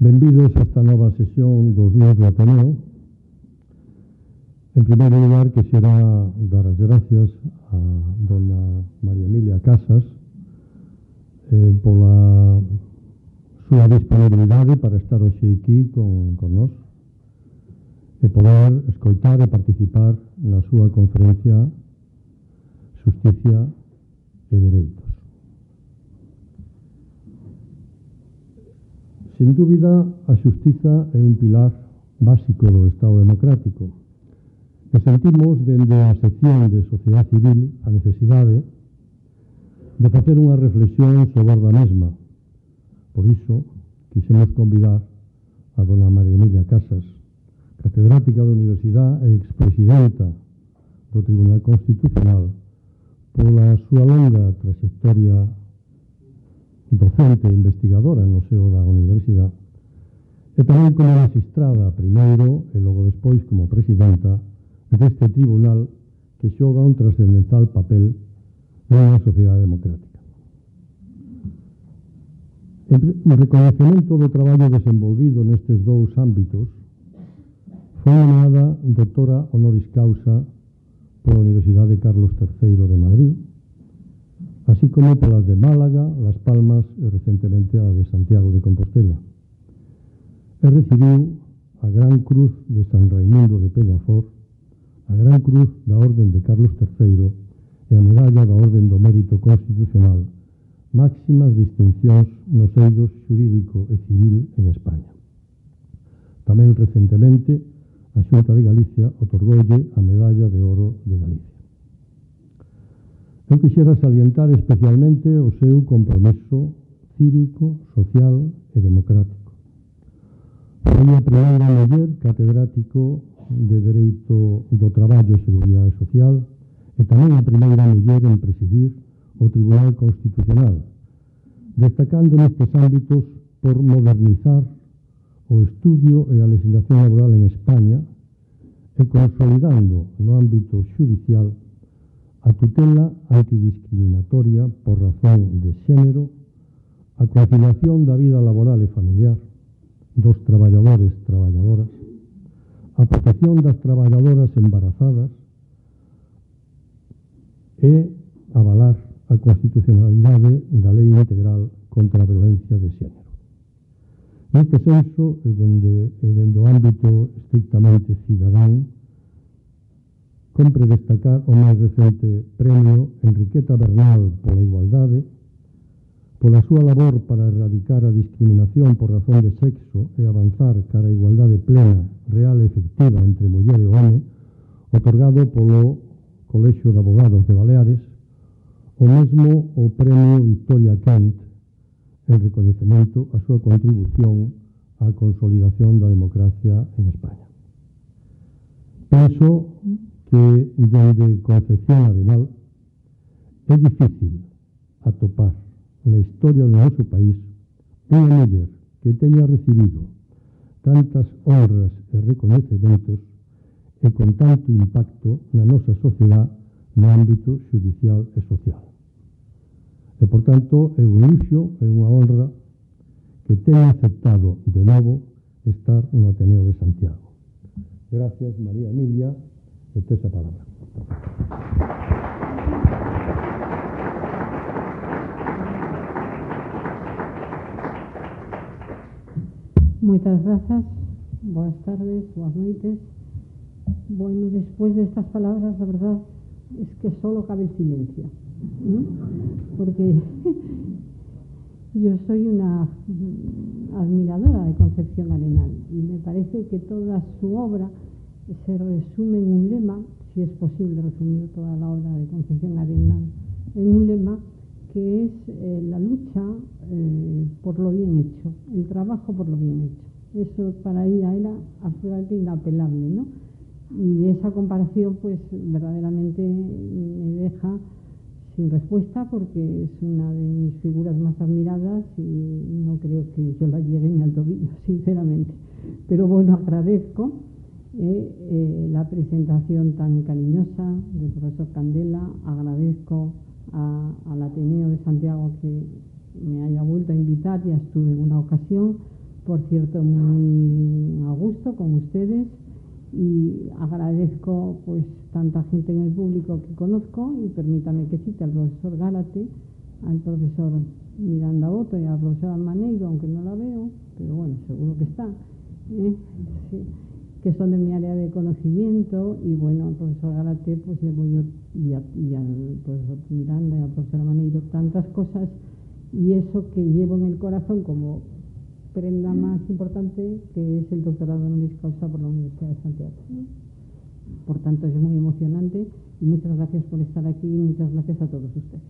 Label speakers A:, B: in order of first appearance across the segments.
A: Benvidos a esta nova sesión dos Luns do Ateneo. En primeiro lugar, quixera dar as gracias a dona María Emilia Casas pola súa disponibilidade para estar hoxe aquí con nós e poder escoitar e participar na súa conferencia Xusticia e Dereitos. Sin dúbida, a xustiza é un pilar básico do Estado democrático e sentimos dende a sección de Sociedade Civil a necesidade de facer unha reflexión sobre a mesma. Por iso, quixemos convidar a dona María Emilia Casas, catedrática da Universidade e expresidenta do Tribunal Constitucional, pola súa longa trayectoria docente e investigadora no seo da Universidade, e tamén como magistrada primeiro e logo despois como presidenta deste tribunal que xoga un trascendental papel nunha sociedade democrática. En reconhecemento do traballo desenvolvido nestes dous ámbitos, foi nomeada doutora honoris causa pola Universidade Carlos III de Madrid, así como polas de Málaga, Las Palmas e recentemente a de Santiago de Compostela. E recibiu a Gran Cruz de San Raimundo de Peñafort, a Gran Cruz da Orden de Carlos III e a Medalla da Orden do Mérito Constitucional, máximas distincións nos eidos xurídico e civil en España. Tamén recentemente a Xunta de Galicia otorgoulle a Medalla de Oro de Galicia. Eu quixera salientar especialmente o seu compromiso cívico, social e democrático. Foi a primeira muller catedrático de Dereito do Traballo e Seguridade Social e tamén a primeira muller en presidir o Tribunal Constitucional, destacando nestes ámbitos por modernizar o estudio e a legislación laboral en España e consolidando no ámbito xudicial a tutela antidiscriminatoria por razón de xénero, a conciliación da vida laboral e familiar dos traballadores e traballadoras, a protección das traballadoras embarazadas e avalar a constitucionalidade da Lei Integral contra a Violencia de Xénero. Neste senso, dende o ámbito estrictamente cidadán, compre destacar o máis recente premio Enriqueta Bernal pola igualdade, pola súa labor para erradicar a discriminación por razón de sexo e avanzar cara a igualdade plena, real e efectiva entre muller e home, otorgado polo Colexio de Abogados de Baleares, o mesmo o premio Victoria Kent, en recoñecemento a súa contribución á consolidación da democracia en España. Penso que dende Concepción Arenal é difícil atopar na historia do noso país unha muller que teña recibido tantas honras e recoñecementos e con tanto impacto na nosa sociedade no ámbito judicial e social. E, por tanto, é un luxo e unha honra que teña aceptado de novo estar no Ateneo de Santiago. Gracias, María Emilia. Esta es a palabra.
B: Muchas gracias. Buenas tardes, buenas noites. Bueno, después de estas palabras, la verdad es que solo cabe el silencio, ¿no? Porque yo soy una admiradora de Concepción Arenal y me parece que toda su obra se resume en un lema, si es posible resumir toda la obra de Concepción Arenal, en un lema que es la lucha por lo bien hecho, el trabajo por lo bien hecho. Eso para ella era absolutamente inapelable, ¿no? Y esa comparación pues verdaderamente me deja sin respuesta porque es una de mis figuras más admiradas y no creo que yo la llegue ni al tobillo, sinceramente. Pero bueno, agradezco la presentación tan cariñosa del profesor Candela, agradezco al Ateneo de Santiago que me haya vuelto a invitar, ya estuve en una ocasión, por cierto, muy a gusto con ustedes y agradezco pues tanta gente en el público que conozco y permítame que cite al profesor Gárate, al profesor Miranda Otto y a la profesora Maneiro, aunque no la veo, pero bueno, seguro que está, sí, que son de mi área de conocimiento y bueno, al profesor Gárate pues llevo yo y al profesor Miranda y a la profesora Maneiro tantas cosas y eso que llevo en el corazón como prenda más importante, que es el doctorado honoris causa por la Universidad de Santiago. Por tanto, es muy emocionante y muchas gracias por estar aquí y muchas gracias a todos ustedes.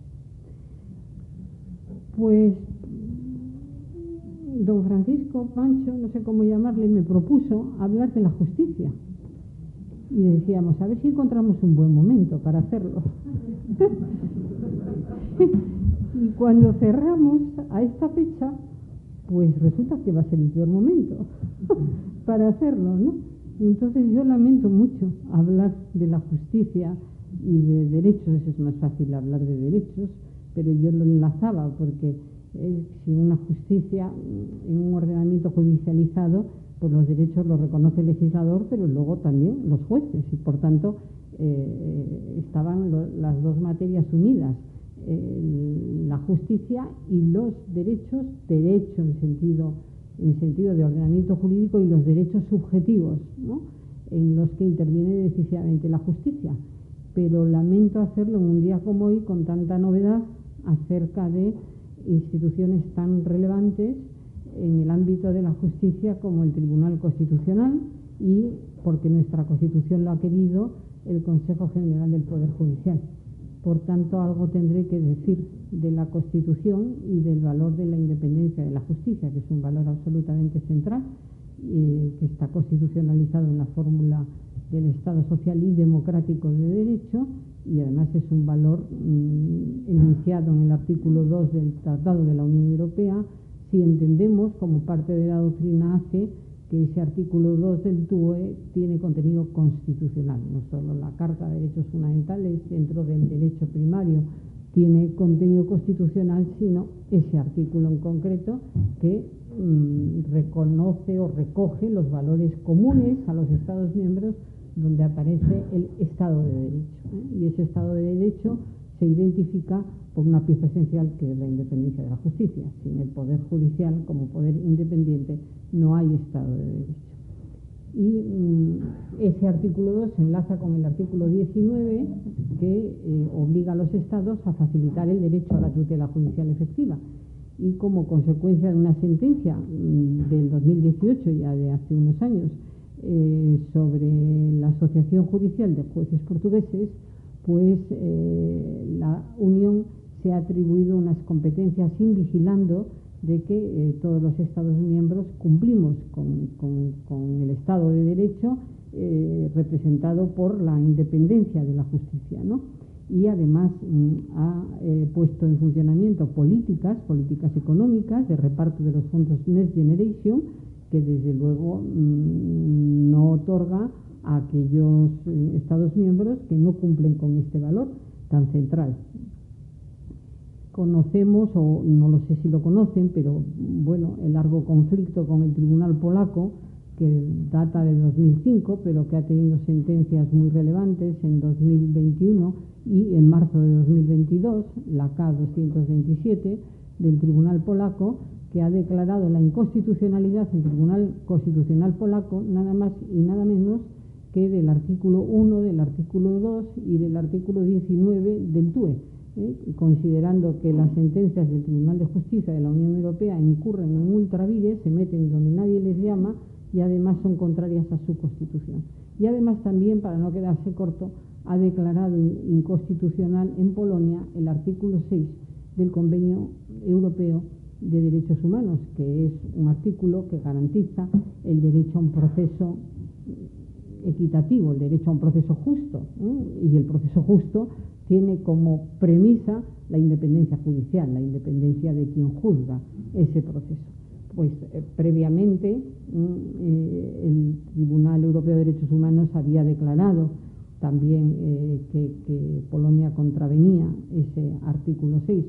B: Pues don Francisco Pancho, no sé cómo llamarle, me propuso hablar de la justicia. Y decíamos, a ver si encontramos un buen momento para hacerlo. Y cuando cerramos a esta fecha, pues resulta que va a ser el peor momento para hacerlo, ¿no? Entonces yo lamento mucho hablar de la justicia y de derechos, es más fácil hablar de derechos, pero yo lo enlazaba porque si una justicia en un ordenamiento judicializado, pues los derechos los reconoce el legislador, pero luego también los jueces, y por tanto estaban las dos materias unidas. La justicia y los derechos en sentido de ordenamiento jurídico y los derechos subjetivos, ¿no?, en los que interviene decisivamente la justicia. Pero lamento hacerlo en un día como hoy con tanta novedad acerca de instituciones tan relevantes en el ámbito de la justicia como el Tribunal Constitucional y, porque nuestra Constitución lo ha querido, el Consejo General del Poder Judicial. Por tanto, algo tendré que decir de la Constitución y del valor de la independencia de la justicia, que es un valor absolutamente central, que está constitucionalizado en la fórmula del Estado social y democrático de derecho, y además es un valor enunciado en el artículo 2 del Tratado de la Unión Europea, si entendemos, como parte de la doctrina ACE, que ese artículo 2 del TUE tiene contenido constitucional, no solo la Carta de Derechos Fundamentales dentro del derecho primario tiene contenido constitucional, sino ese artículo en concreto que reconoce o recoge los valores comunes a los Estados miembros donde aparece el Estado de Derecho, y ese Estado de Derecho se identifica por una pieza esencial que es la independencia de la justicia. Sin el Poder Judicial como poder independiente no hay Estado de Derecho. Y ese artículo 2 se enlaza con el artículo 19 que obliga a los Estados a facilitar el derecho a la tutela judicial efectiva. Y como consecuencia de una sentencia del 2018, ya de hace unos años, sobre la Asociación Judicial de Jueces Portugueses, pues la Unión se ha atribuido unas competencias invigilando de que todos los Estados miembros cumplimos con el Estado de Derecho representado por la independencia de la justicia, ¿no? Y además ha puesto en funcionamiento políticas económicas de reparto de los fondos Next Generation, que desde luego no otorga a aquellos Estados miembros que no cumplen con este valor tan central. Conocemos, o no lo sé si lo conocen, pero bueno, el largo conflicto con el Tribunal Polaco, que data de 2005, pero que ha tenido sentencias muy relevantes en 2021 y en marzo de 2022, la K-227 del Tribunal Polaco, que ha declarado la inconstitucionalidad del Tribunal Constitucional Polaco nada más y nada menos que del artículo 1, del artículo 2 y del artículo 19 del TUE, considerando que las sentencias del Tribunal de Justicia de la Unión Europea incurren en ultra vires, se meten donde nadie les llama y además son contrarias a su Constitución. Y además también, para no quedarse corto, ha declarado inconstitucional en Polonia el artículo 6 del Convenio Europeo de Derechos Humanos, que es un artículo que garantiza el derecho a un proceso equitativo, el derecho a un proceso justo, y el proceso justo tiene como premisa la independencia judicial, la independencia de quien juzga ese proceso. Pues previamente el Tribunal Europeo de Derechos Humanos había declarado también que Polonia contravenía ese artículo 6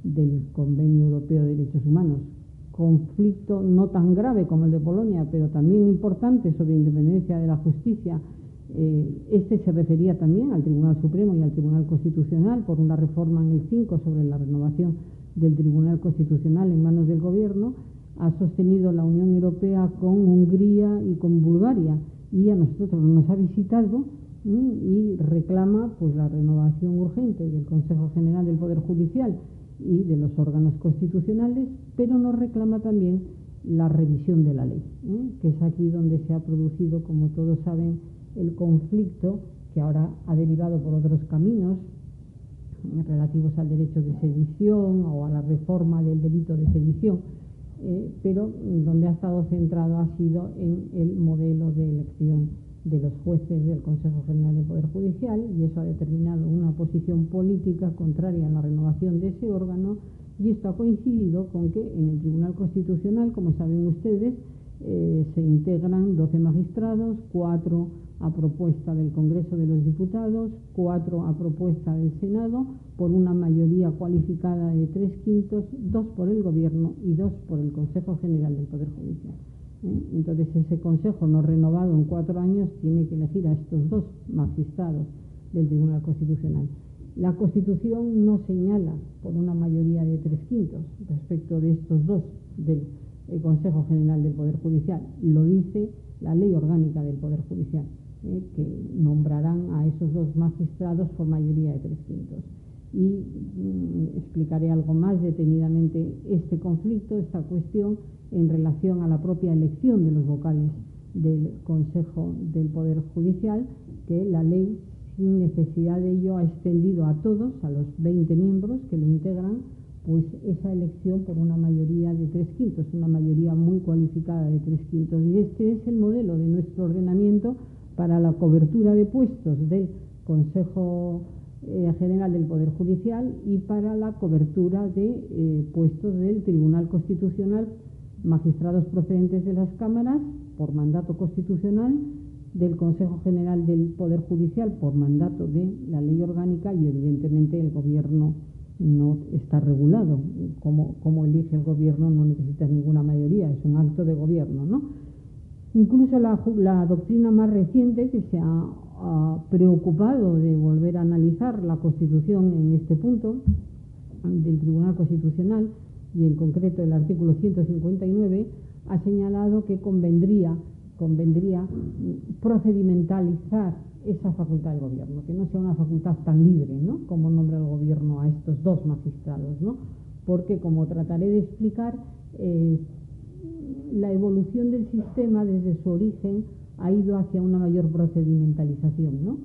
B: del Convenio Europeo de Derechos Humanos conflicto no tan grave como el de Polonia, pero también importante sobre independencia de la justicia, este se refería también al Tribunal Supremo y al Tribunal Constitucional por una reforma en el 5 sobre la renovación del Tribunal Constitucional en manos del Gobierno. Ha sostenido la Unión Europea con Hungría y con Bulgaria, y a nosotros nos ha visitado y reclama pues la renovación urgente del Consejo General del Poder Judicial y de los órganos constitucionales, pero nos reclama también la revisión de la ley, que es aquí donde se ha producido, como todos saben, el conflicto, que ahora ha derivado por otros caminos relativos al derecho de sedición o a la reforma del delito de sedición, pero donde ha estado centrado ha sido en el modelo de elección de los jueces del Consejo General del Poder Judicial, y eso ha determinado una posición política contraria a la renovación de ese órgano, y esto ha coincidido con que en el Tribunal Constitucional, como saben ustedes, se integran 12 magistrados, 4 a propuesta del Congreso de los Diputados, 4 a propuesta del Senado, por una mayoría cualificada de 3/5, 2 por el Gobierno y 2 por el Consejo General del Poder Judicial. Entonces, ese Consejo no renovado en 4 años tiene que elegir a estos 2 magistrados del Tribunal Constitucional. La Constitución no señala por una mayoría de 3/5 respecto de estos 2 del Consejo General del Poder Judicial. Lo dice la Ley Orgánica del Poder Judicial, que nombrarán a esos 2 magistrados por mayoría de 3/5. Y explicaré algo más detenidamente este conflicto, esta cuestión, en relación a la propia elección de los vocales del Consejo del Poder Judicial, que la ley, sin necesidad de ello, ha extendido a todos, a los 20 miembros que lo integran, pues esa elección por una mayoría de 3/5, una mayoría muy cualificada de 3/5. Y este es el modelo de nuestro ordenamiento para la cobertura de puestos del Consejo General del Poder Judicial y para la cobertura de puestos del Tribunal Constitucional, magistrados procedentes de las cámaras por mandato constitucional, del Consejo General del Poder Judicial por mandato de la Ley Orgánica, y evidentemente el Gobierno no está regulado. Como elige el Gobierno no necesita ninguna mayoría, es un acto de Gobierno, ¿no? Incluso la doctrina más reciente, que se ha preocupado de volver a analizar la Constitución en este punto del Tribunal Constitucional, y en concreto el artículo 159, ha señalado que convendría procedimentalizar esa facultad del Gobierno, que no sea una facultad tan libre, ¿no?, como nombra el Gobierno a estos 2 magistrados, ¿no? Porque, como trataré de explicar, la evolución del sistema desde su origen ha ido hacia una mayor procedimentalización, ¿no?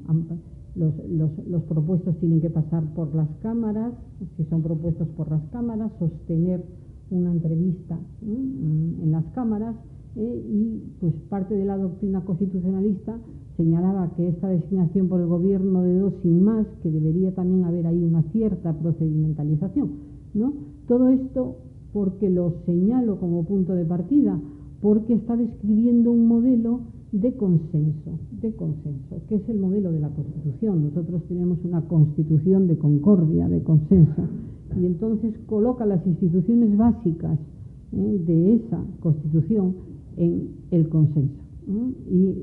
B: Los propuestos tienen que pasar por las cámaras, si son propuestos por las cámaras, sostener una entrevista en las cámaras, y pues parte de la doctrina constitucionalista señalaba que esta designación por el Gobierno de 2 sin más, que debería también haber ahí una cierta procedimentalización, ¿no? Todo esto porque lo señalo como punto de partida, porque está describiendo un modelo de consenso, que es el modelo de la Constitución. Nosotros tenemos una Constitución de concordia, de consenso, y entonces coloca las instituciones básicas de esa Constitución en el consenso, y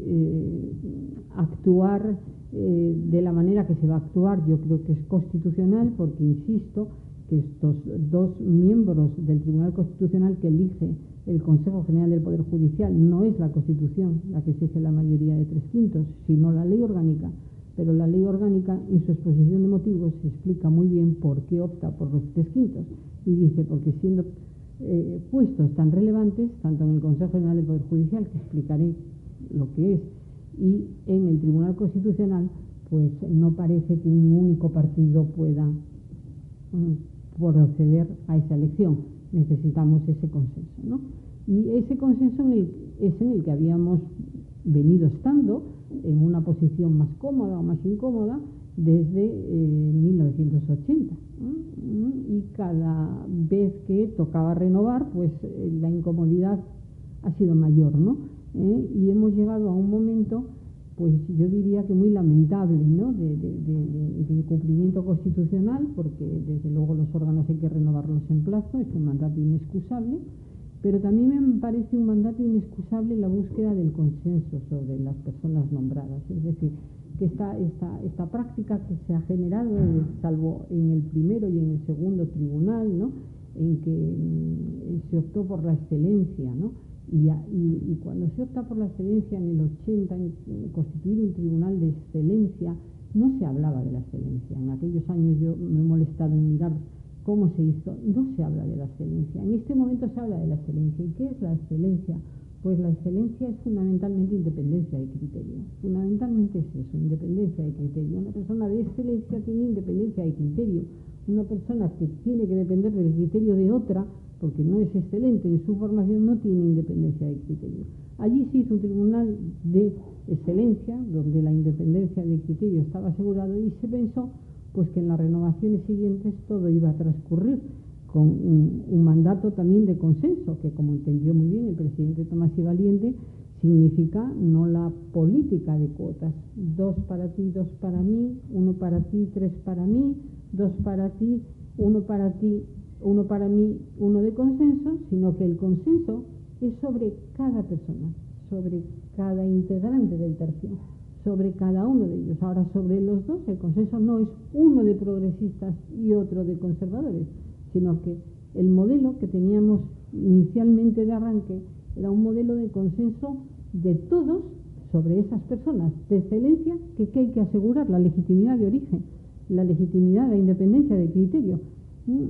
B: actuar de la manera que se va a actuar, yo creo que es constitucional, porque insisto que estos 2 miembros del Tribunal Constitucional que elige el Consejo General del Poder Judicial no es la Constitución la que exige la mayoría de 3/5, sino la Ley Orgánica. Pero la Ley Orgánica, en su exposición de motivos, se explica muy bien por qué opta por los 3/5, y dice, porque siendo puestos tan relevantes, tanto en el Consejo General del Poder Judicial, que explicaré lo que es, y en el Tribunal Constitucional, pues no parece que un único partido pueda proceder a esa elección. Necesitamos ese consenso, ¿no? Y ese consenso es en el que habíamos venido estando en una posición más cómoda o más incómoda desde 1980, y cada vez que tocaba renovar, pues la incomodidad ha sido mayor, ¿no? Y hemos llegado a un momento, pues yo diría que muy lamentable, ¿no?, de incumplimiento constitucional, porque desde luego los órganos hay que renovarlos en plazo, es un mandato inexcusable, pero también me parece un mandato inexcusable la búsqueda del consenso sobre las personas nombradas. Es decir, que esta práctica que se ha generado, salvo en el primero y en el segundo tribunal, ¿no?, en que se optó por la excelencia, ¿no? Y cuando se opta por la excelencia en el 80, en constituir un tribunal de excelencia, no se hablaba de la excelencia. En aquellos años yo me he molestado en mirar cómo se hizo. No se habla de la excelencia. En este momento se habla de la excelencia. ¿Y qué es la excelencia? Pues la excelencia es fundamentalmente independencia de criterio. Fundamentalmente es eso, independencia de criterio. Una persona de excelencia tiene independencia de criterio. Una persona que tiene que depender del criterio de otra, porque no es excelente en su formación, no tiene independencia de criterio. Allí se hizo un tribunal de excelencia, donde la independencia de criterio estaba asegurado, y se pensó pues que en las renovaciones siguientes todo iba a transcurrir con un mandato también de consenso, que, como entendió muy bien el presidente Tomás y Valiente, significa no la política de cuotas: 2 para ti, 2 para mí, 1 para ti, 3 para mí, 2 para ti, 1 para ti, 1 para mí, 1 de consenso, sino que el consenso es sobre cada persona, sobre cada integrante del tercio, sobre cada uno de ellos. Ahora, sobre los dos, el consenso no es uno de progresistas y otro de conservadores, sino que el modelo que teníamos inicialmente de arranque era un modelo de consenso de todos sobre esas personas de excelencia, que hay que asegurar la legitimidad de origen, la legitimidad, la independencia de criterio,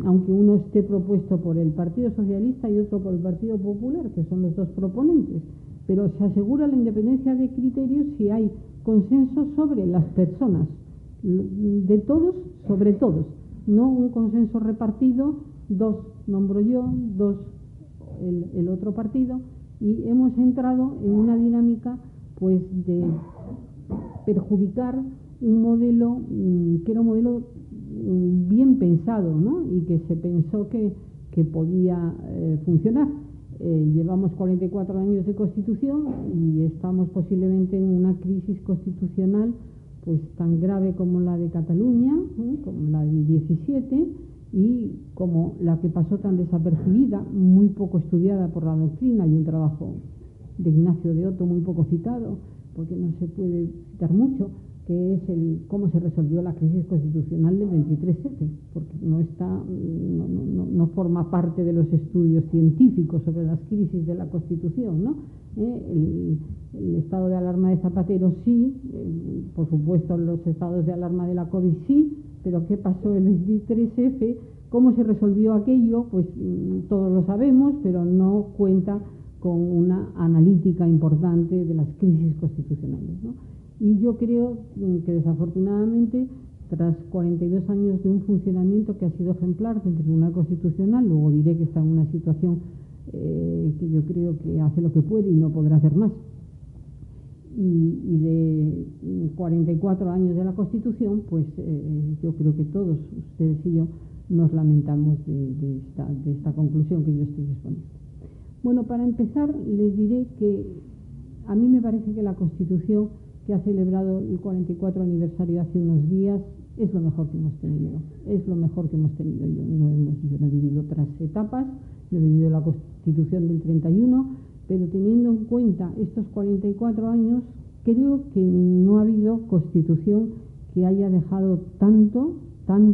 B: aunque uno esté propuesto por el Partido Socialista y otro por el Partido Popular, que son los dos proponentes, pero se asegura la independencia de criterio si hay consenso sobre las personas, de todos sobre todos, no un consenso repartido: 2 nombro yo, 2 el otro partido. Y hemos entrado en una dinámica pues de perjudicar un modelo que era un modelo bien pensado, ¿no?, y que se pensó que podía funcionar. Llevamos 44 años de Constitución y estamos posiblemente en una crisis constitucional pues tan grave como la de Cataluña, como la del 17, y como la que pasó tan desapercibida, muy poco estudiada por la doctrina, y un trabajo de Ignacio de Oto muy poco citado, porque no se puede citar mucho, que es cómo se resolvió la crisis constitucional del 23F, porque no forma parte de los estudios científicos sobre las crisis de la Constitución, ¿no? El estado de alarma de Zapatero sí, por supuesto los estados de alarma de la COVID sí, pero ¿qué pasó el 23F? ¿Cómo se resolvió aquello? Pues todos lo sabemos, pero no cuenta con una analítica importante de las crisis constitucionales, ¿no? Y yo creo que desafortunadamente, tras 42 años de un funcionamiento que ha sido ejemplar del Tribunal Constitucional, luego diré que está en una situación que yo creo que hace lo que puede y no podrá hacer más, y de 44 años de la Constitución, pues yo creo que todos, ustedes y yo, nos lamentamos de esta conclusión que yo estoy exponiendo. Bueno, para empezar, les diré que a mí me parece que la Constitución que ha celebrado el 44 aniversario hace unos días es lo mejor que hemos tenido. Es lo mejor que hemos tenido. Yo no he vivido otras etapas, no he vivido la Constitución del 31, pero teniendo en cuenta estos 44 años, creo que no ha habido Constitución que haya dejado tanto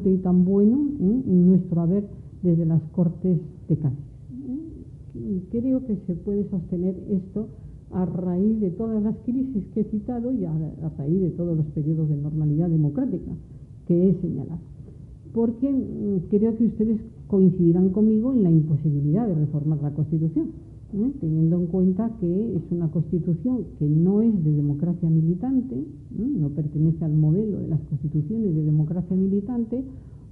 B: y tan bueno en nuestro haber desde las Cortes de Cádiz. Y creo que se puede sostener esto a raíz de todas las crisis que he citado y a raíz de todos los periodos de normalidad democrática que he señalado. Porque creo que ustedes coincidirán conmigo en la imposibilidad de reformar la Constitución, teniendo en cuenta que es una Constitución que no es de democracia militante, no pertenece al modelo de las constituciones de democracia militante.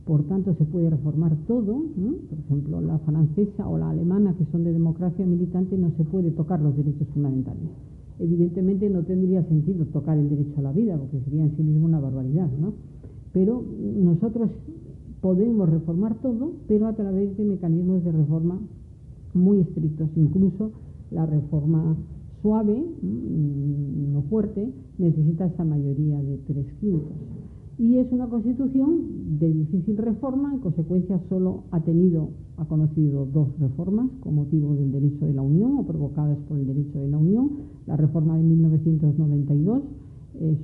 B: Por tanto, se puede reformar todo, por ejemplo, la francesa o la alemana, que son de democracia militante, no se puede tocar los derechos fundamentales. Evidentemente no tendría sentido tocar el derecho a la vida, porque sería en sí mismo una barbaridad, ¿no? Pero nosotros podemos reformar todo, pero a través de mecanismos de reforma muy estrictos. Incluso la reforma suave, no fuerte, necesita esa mayoría de 3/5. Y es una Constitución de difícil reforma, en consecuencia solo ha conocido 2 reformas con motivo del derecho de la Unión o provocadas por el derecho de la Unión. La reforma de 1992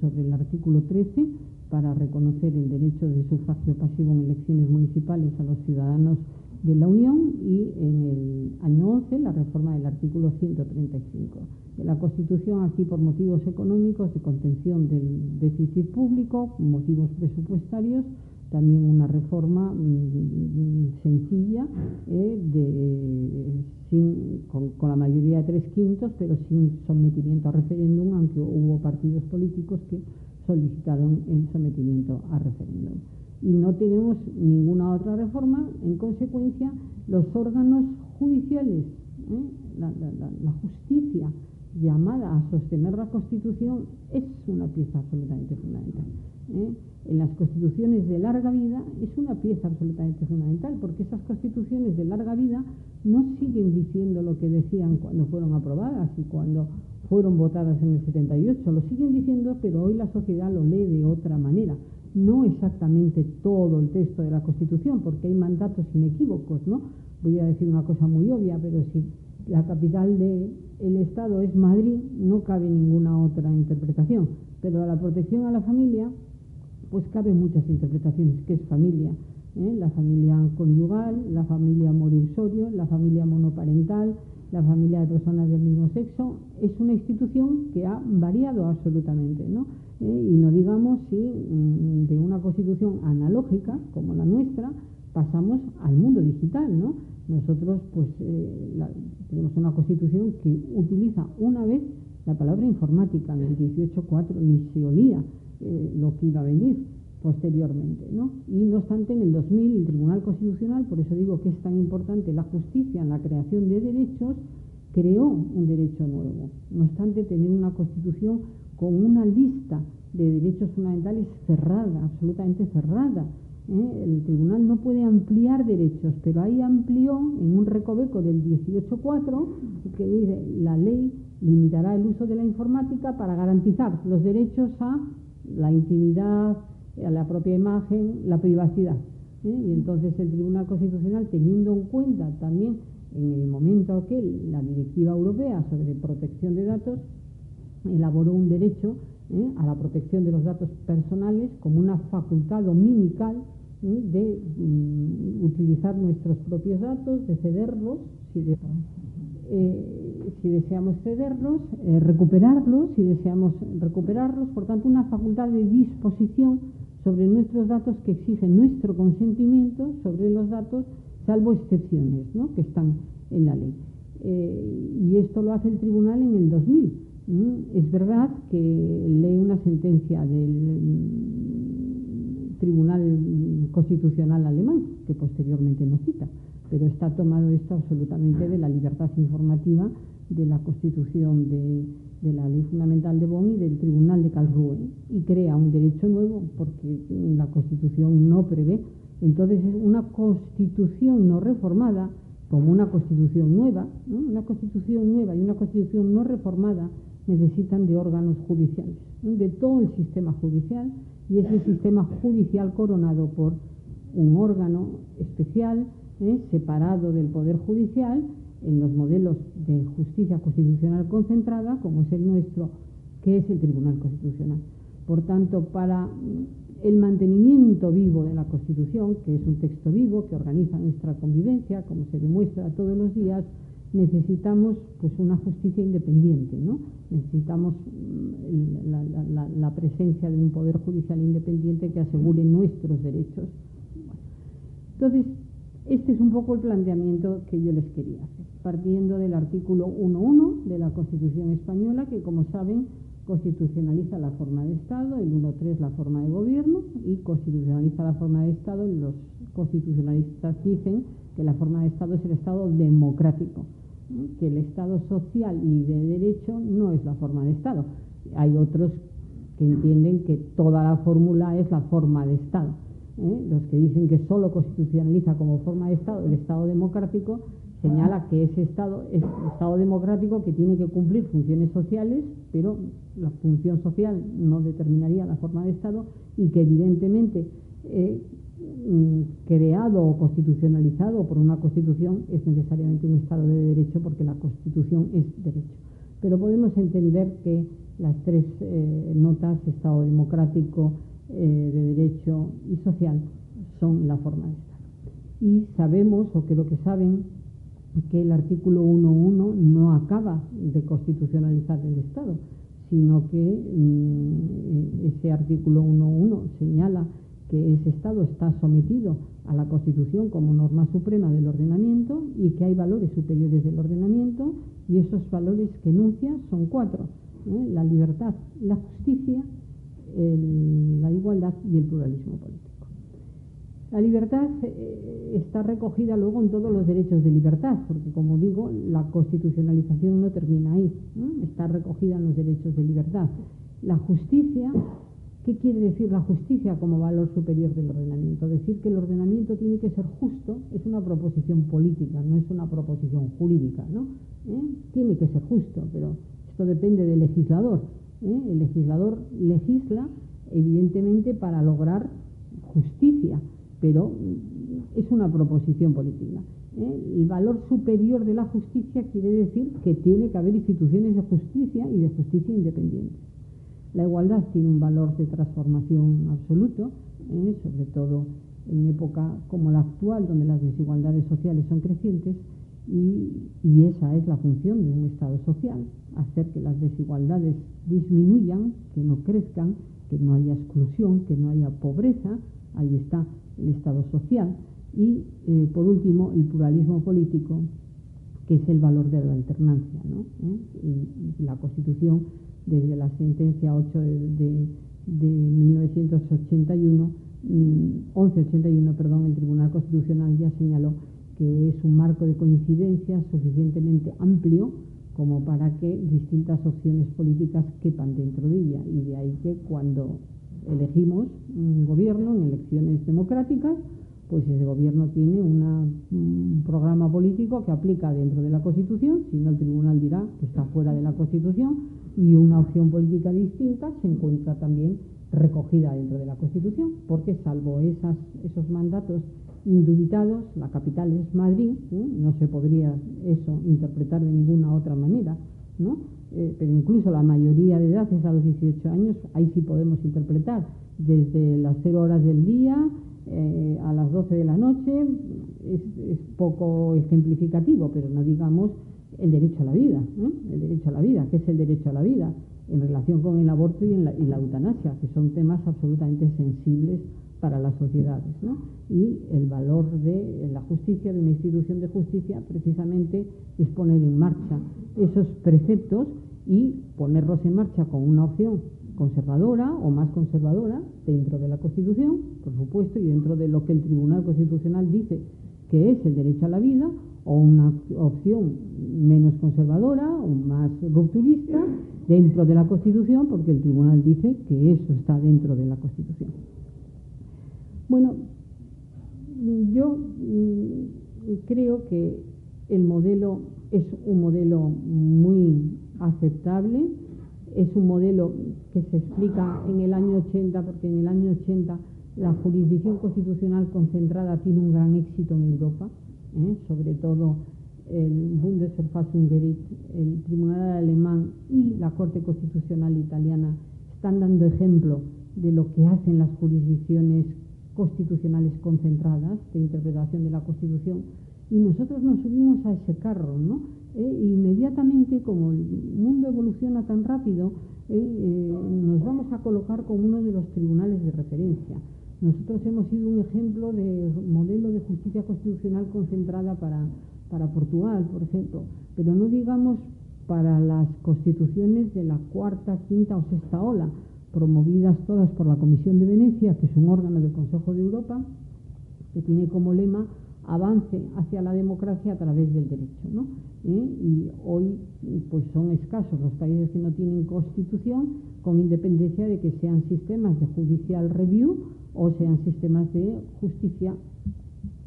B: sobre el artículo 13 para reconocer el derecho de sufragio pasivo en elecciones municipales a los ciudadanos de la Unión, y en el año 11 la reforma del artículo 135 de la Constitución, aquí por motivos económicos de contención del déficit público, motivos presupuestarios, también una reforma sencilla con la mayoría de 3/5, pero sin sometimiento a referéndum, aunque hubo partidos políticos que solicitaron el sometimiento a referéndum. Y no tenemos ninguna otra reforma. En consecuencia, los órganos judiciales, la justicia llamada a sostener la Constitución, es una pieza absolutamente fundamental. En las constituciones de larga vida es una pieza absolutamente fundamental, porque esas constituciones de larga vida no siguen diciendo lo que decían cuando fueron aprobadas y cuando fueron votadas en el 78, lo siguen diciendo, pero hoy la sociedad lo lee de otra manera. No exactamente todo el texto de la Constitución, porque hay mandatos inequívocos, ¿no? Voy a decir una cosa muy obvia, pero si la capital del Estado es Madrid, no cabe ninguna otra interpretación. Pero a la protección a la familia, pues caben muchas interpretaciones. ¿Qué es familia? La familia conyugal, la familia morusorio, la familia monoparental, la familia de personas del mismo sexo. Es una institución que ha variado absolutamente, ¿no? Y no digamos si de una constitución analógica como la nuestra pasamos al mundo digital, ¿no? Nosotros pues tenemos una constitución que utiliza una vez la palabra informática. En el 18.4 ni se olía lo que iba a venir posteriormente, ¿no? Y no obstante, en el 2000 el Tribunal Constitucional, por eso digo que es tan importante la justicia en la creación de derechos, creó un derecho nuevo. No obstante, tener una Constitución con una lista de derechos fundamentales cerrada, absolutamente cerrada. El tribunal no puede ampliar derechos, pero ahí amplió en un recoveco del 18.4 que dice: la ley limitará el uso de la informática para garantizar los derechos a la intimidad, a la propia imagen, la privacidad. Y entonces el Tribunal Constitucional, teniendo en cuenta también en el momento aquel la Directiva Europea sobre protección de datos, elaboró un derecho a la protección de los datos personales como una facultad dominical de utilizar nuestros propios datos, de cederlos, si deseamos cederlos, recuperarlos, si deseamos recuperarlos. Por tanto, una facultad de disposición sobre nuestros datos que exige nuestro consentimiento sobre los datos, salvo excepciones, ¿no?, que están en la ley. Y esto lo hace el tribunal en el 2000. Es verdad que lee una sentencia del Tribunal Constitucional alemán, que posteriormente no cita, pero está tomado esto absolutamente de la libertad informativa de la Constitución de la Ley Fundamental de Bonn y del Tribunal de Karlsruhe, y crea un derecho nuevo porque la Constitución no prevé. Entonces, una Constitución no reformada como una Constitución nueva, ¿no? Una Constitución nueva y una Constitución no reformada necesitan de órganos judiciales, ¿no?, de todo el sistema judicial, y es el sistema judicial coronado por un órgano especial, separado del Poder Judicial, en los modelos de justicia constitucional concentrada, como es el nuestro, que es el Tribunal Constitucional. Por tanto, para el mantenimiento vivo de la Constitución, que es un texto vivo que organiza nuestra convivencia, como se demuestra todos los días, necesitamos pues una justicia independiente, ¿no? Necesitamos la presencia de un poder judicial independiente que asegure nuestros derechos. Entonces, este es un poco el planteamiento que yo les quería hacer, partiendo del artículo 1.1 de la Constitución española, que, como saben, constitucionaliza la forma de Estado, el 1.3 la forma de gobierno, y constitucionaliza la forma de Estado. Los constitucionalistas dicen que la forma de Estado es el Estado democrático, que el Estado social y de derecho no es la forma de Estado. Hay otros que entienden que toda la fórmula es la forma de Estado. Los que dicen que solo constitucionaliza como forma de Estado el Estado democrático señala que ese Estado es un Estado democrático que tiene que cumplir funciones sociales, pero la función social no determinaría la forma de Estado, y que evidentemente creado o constitucionalizado por una Constitución es necesariamente un Estado de Derecho, porque la Constitución es derecho. Pero podemos entender que las tres notas, Estado democrático, de derecho y social, son la forma de Estado. Y sabemos, o creo que saben, que el artículo 1.1 no acaba de constitucionalizar el Estado, sino que ese artículo 1.1 señala que ese Estado está sometido a la Constitución como norma suprema del ordenamiento y que hay valores superiores del ordenamiento, y esos valores que enuncia son 4, la libertad, la justicia, la igualdad y el pluralismo político. La libertad está recogida luego en todos los derechos de libertad, porque, como digo, la constitucionalización no termina ahí, está recogida en los derechos de libertad. La justicia, ¿qué quiere decir la justicia como valor superior del ordenamiento? Decir que el ordenamiento tiene que ser justo es una proposición política, no es una proposición jurídica, ¿no? Tiene que ser justo, pero esto depende del legislador. El legislador legisla, evidentemente, para lograr justicia, pero es una proposición política. El valor superior de la justicia quiere decir que tiene que haber instituciones de justicia y de justicia independientes. La igualdad tiene un valor de transformación absoluto, sobre todo en época como la actual, donde las desigualdades sociales son crecientes, y esa es la función de un Estado social, hacer que las desigualdades disminuyan, que no crezcan, que no haya exclusión, que no haya pobreza. Ahí está el Estado social. Y, por último, el pluralismo político, que es el valor de la alternancia, ¿no? Y la Constitución, desde la sentencia 8 de 1981, 1181, perdón, el Tribunal Constitucional ya señaló que es un marco de coincidencia suficientemente amplio como para que distintas opciones políticas quepan dentro de ella, y de ahí que cuando elegimos un gobierno en elecciones democráticas, pues ese gobierno tiene un programa político que aplica dentro de la Constitución, si no el tribunal dirá que está fuera de la Constitución, y una opción política distinta se encuentra también recogida dentro de la Constitución, porque salvo esos mandatos indubitados, la capital es Madrid, no se podría eso interpretar de ninguna otra manera, ¿no? Pero incluso la mayoría de edad es a los 18 años, ahí sí podemos interpretar desde las 0 horas del día a las 12 de la noche, es poco ejemplificativo, pero no digamos el derecho a la vida, el derecho a la vida. ¿Qué es el derecho a la vida? En relación con el aborto y la eutanasia, que son temas absolutamente sensibles para las sociedades, ¿no? Y el valor de la justicia, de una institución de justicia, precisamente es poner en marcha esos preceptos y ponerlos en marcha con una opción conservadora o más conservadora dentro de la Constitución, por supuesto, y dentro de lo que el Tribunal Constitucional dice que es el derecho a la vida, o una opción menos conservadora o más rupturista dentro de la Constitución, porque el Tribunal dice que eso está dentro de la Constitución. Bueno, yo creo que el modelo es un modelo muy aceptable, es un modelo que se explica en el año 80, porque en el año 80 la jurisdicción constitucional concentrada tiene un gran éxito en Europa, sobre todo el Bundesverfassungsgericht, el Tribunal Alemán y la Corte Constitucional Italiana están dando ejemplo de lo que hacen las jurisdicciones constitucionales concentradas de interpretación de la Constitución, y nosotros nos subimos a ese carro, ¿no? Inmediatamente, como el mundo evoluciona tan rápido, nos vamos a colocar como uno de los tribunales de referencia. Nosotros hemos sido un ejemplo de modelo de justicia constitucional concentrada para Portugal, por ejemplo, pero no digamos para las constituciones de la cuarta, quinta o sexta ola, promovidas todas por la Comisión de Venecia, que es un órgano del Consejo de Europa, que tiene como lema avance hacia la democracia a través del derecho, ¿no? Y hoy pues son escasos los países que no tienen constitución, con independencia de que sean sistemas de judicial review o sean sistemas de justicia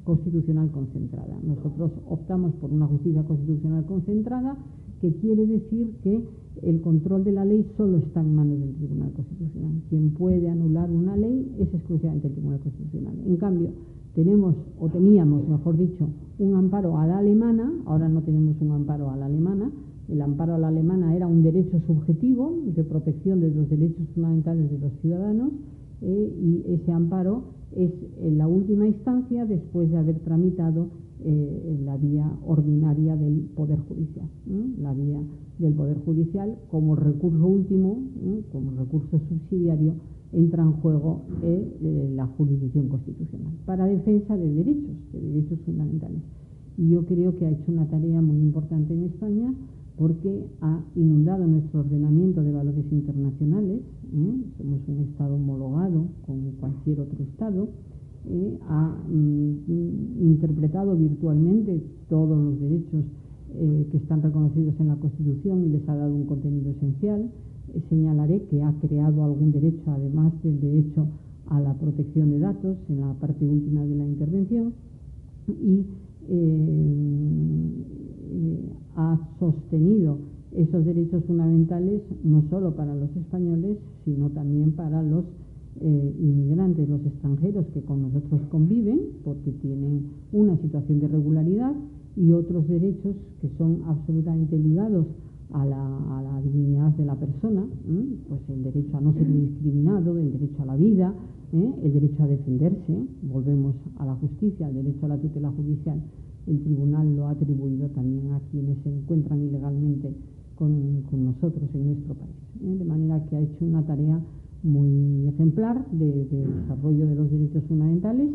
B: constitucional concentrada. Nosotros optamos por una justicia constitucional concentrada, que quiere decir que el control de la ley solo está en manos del Tribunal Constitucional. Quien puede anular una ley es exclusivamente el Tribunal Constitucional. En cambio, teníamos, mejor dicho, un amparo a la alemana. Ahora no tenemos un amparo a la alemana. El amparo a la alemana era un derecho subjetivo de protección de los derechos fundamentales de los ciudadanos, y ese amparo es en la última instancia después de haber tramitado la vía ordinaria del Poder Judicial. La vía del Poder Judicial, como recurso último, como recurso subsidiario, entra en juego la jurisdicción constitucional para defensa de derechos fundamentales. Y yo creo que ha hecho una tarea muy importante en España, porque ha inundado nuestro ordenamiento de valores internacionales. Somos un Estado homologado con cualquier otro Estado. Ha interpretado virtualmente todos los derechos que están reconocidos en la Constitución y les ha dado un contenido esencial. Señalaré que ha creado algún derecho, además del derecho a la protección de datos, en la parte última de la intervención, y ha sostenido esos derechos fundamentales no solo para los españoles, sino también para los inmigrantes, los extranjeros que con nosotros conviven, porque tienen una situación de regularidad, y otros derechos que son absolutamente ligados a la dignidad de la persona, pues el derecho a no ser discriminado, el derecho a la vida, el derecho a defenderse. Volvemos a la justicia, el derecho a la tutela judicial. El tribunal lo ha atribuido también a quienes se encuentran ilegalmente con nosotros en nuestro país. De manera que ha hecho una tarea muy ejemplar de desarrollo de los derechos fundamentales,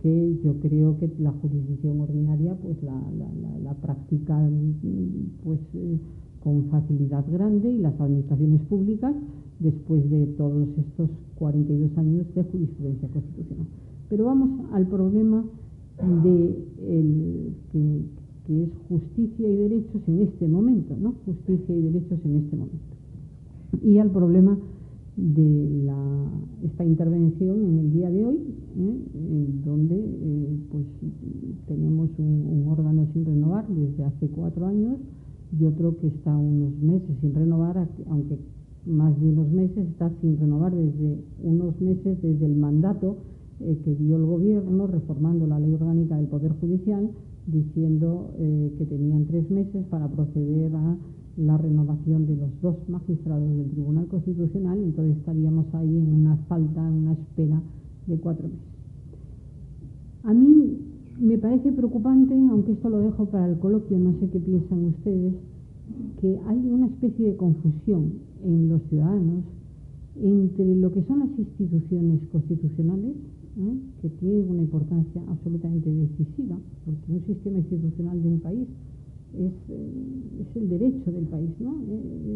B: que yo creo que la jurisdicción ordinaria pues la practica pues con facilidad grande, y las administraciones públicas, después de todos estos 42 años de jurisprudencia constitucional. Pero vamos al problema que es justicia y derechos en este momento, ¿no? Justicia y derechos en este momento. Y al problema de esta intervención en el día de hoy, donde pues tenemos un órgano sin renovar desde hace 4 años, y otro que está unos meses sin renovar, aunque más de unos meses está sin renovar desde unos meses, desde el mandato que dio el Gobierno reformando la Ley Orgánica del Poder Judicial, diciendo que tenían 3 meses para proceder a la renovación de los 2 magistrados del Tribunal Constitucional. Entonces estaríamos ahí en una falta, en una espera de 4 meses. A mí me parece preocupante, aunque esto lo dejo para el coloquio, no sé qué piensan ustedes, que hay una especie de confusión en los ciudadanos entre lo que son las instituciones constitucionales, que tienen una importancia absolutamente decisiva, porque un sistema institucional de un país es el derecho del país, ¿no?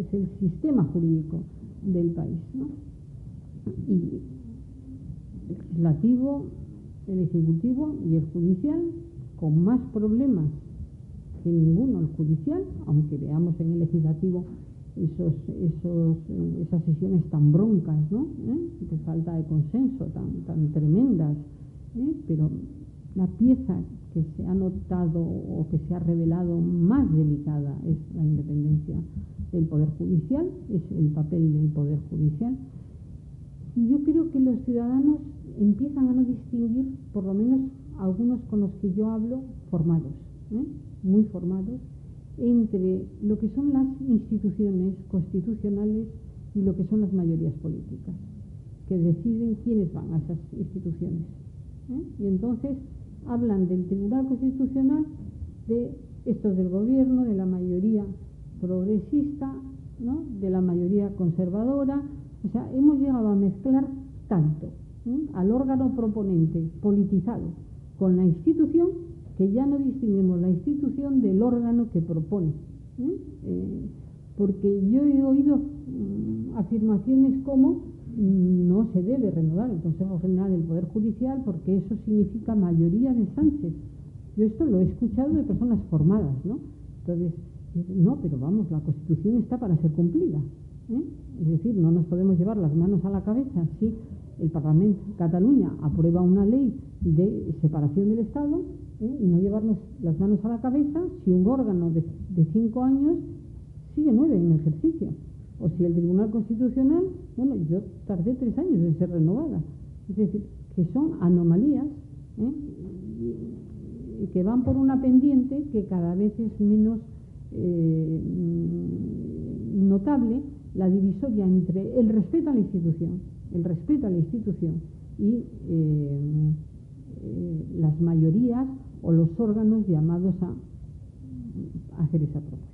B: Es el sistema jurídico del país, ¿no? Y el legislativo, el ejecutivo y el judicial, con más problemas que ninguno el judicial, aunque veamos en el legislativo esas sesiones tan broncas, ¿no? De falta de consenso, tan tremendas, pero la pieza que se ha notado o que se ha revelado más delicada es la independencia del Poder Judicial, es el papel del Poder Judicial. Y yo creo que los ciudadanos empiezan a no distinguir, por lo menos algunos con los que yo hablo, formados, muy formados, entre lo que son las instituciones constitucionales y lo que son las mayorías políticas, que deciden quiénes van a esas instituciones. Y entonces hablan del Tribunal Constitucional, de estos del Gobierno, de la mayoría progresista, ¿no? De la mayoría conservadora. O sea, hemos llegado a mezclar tanto al órgano proponente politizado con la institución, que ya no distinguimos la institución del órgano que propone. Porque yo he oído afirmaciones como no se debe renovar el Consejo General del Poder Judicial porque eso significa mayoría de Sánchez. Yo esto lo he escuchado de personas formadas, ¿no? Entonces, no, pero vamos, la Constitución está para ser cumplida, Es decir, no nos podemos llevar las manos a la cabeza si el Parlamento de Cataluña aprueba una ley de separación del Estado, y no llevarnos las manos a la cabeza si un órgano de 5 años sigue 9 en ejercicio. O si el Tribunal Constitucional, bueno, yo tardé 3 años en ser renovada. Es decir, que son anomalías y que van por una pendiente que cada vez es menos notable la divisoria entre el respeto a la institución y las mayorías o los órganos llamados a hacer esa propuesta.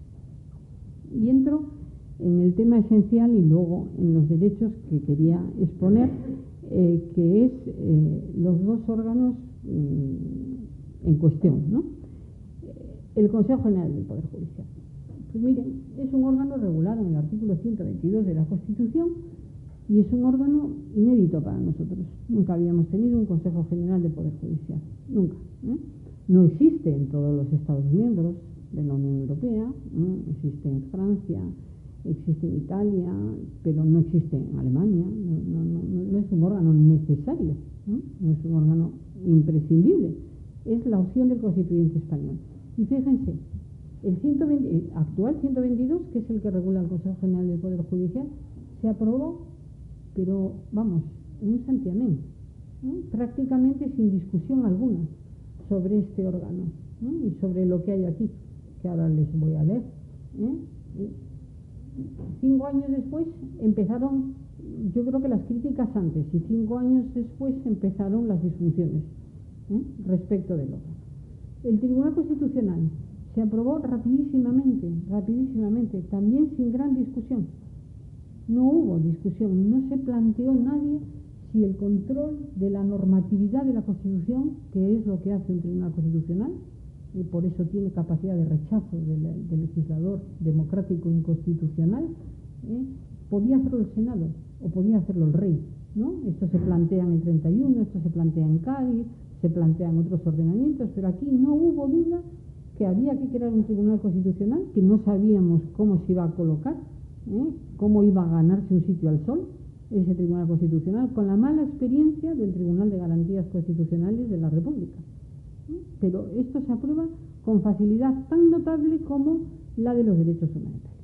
B: Y entro en el tema esencial y luego en los derechos que quería exponer, que es los dos órganos en cuestión, ¿no? El Consejo General del Poder Judicial. Pues miren, es un órgano regulado en el artículo 122 de la Constitución y es un órgano inédito para nosotros. Nunca habíamos tenido un Consejo General del Poder Judicial, nunca. No existe en todos los Estados miembros de la Unión Europea, existe en Francia, existe en Italia, pero no existe en Alemania. No es un órgano necesario, no es un órgano imprescindible. Es la opción del constituyente español. Y fíjense, el actual 122, que es el que regula el Consejo General del Poder Judicial, se aprobó, pero vamos, en un santiamén, prácticamente sin discusión alguna sobre este órgano y sobre lo que hay aquí, que ahora les voy a leer. 5 años después empezaron, yo creo que las críticas antes, y 5 años después empezaron las disfunciones respecto del órgano. El Tribunal Constitucional se aprobó rapidísimamente, también sin gran discusión. No hubo discusión, no se planteó nadie si el control de la normatividad de la Constitución, que es lo que hace un Tribunal Constitucional, y por eso tiene capacidad de rechazo del legislador democrático inconstitucional, podía hacerlo el Senado o podía hacerlo el Rey, ¿no? Esto se plantea en el 31, esto se plantea en Cádiz, se plantean otros ordenamientos, pero aquí no hubo duda que había que crear un Tribunal Constitucional, que no sabíamos cómo se iba a colocar, cómo iba a ganarse un sitio al sol ese Tribunal Constitucional, con la mala experiencia del Tribunal de Garantías Constitucionales de la República. Pero esto se aprueba con facilidad tan notable como la de los derechos fundamentales,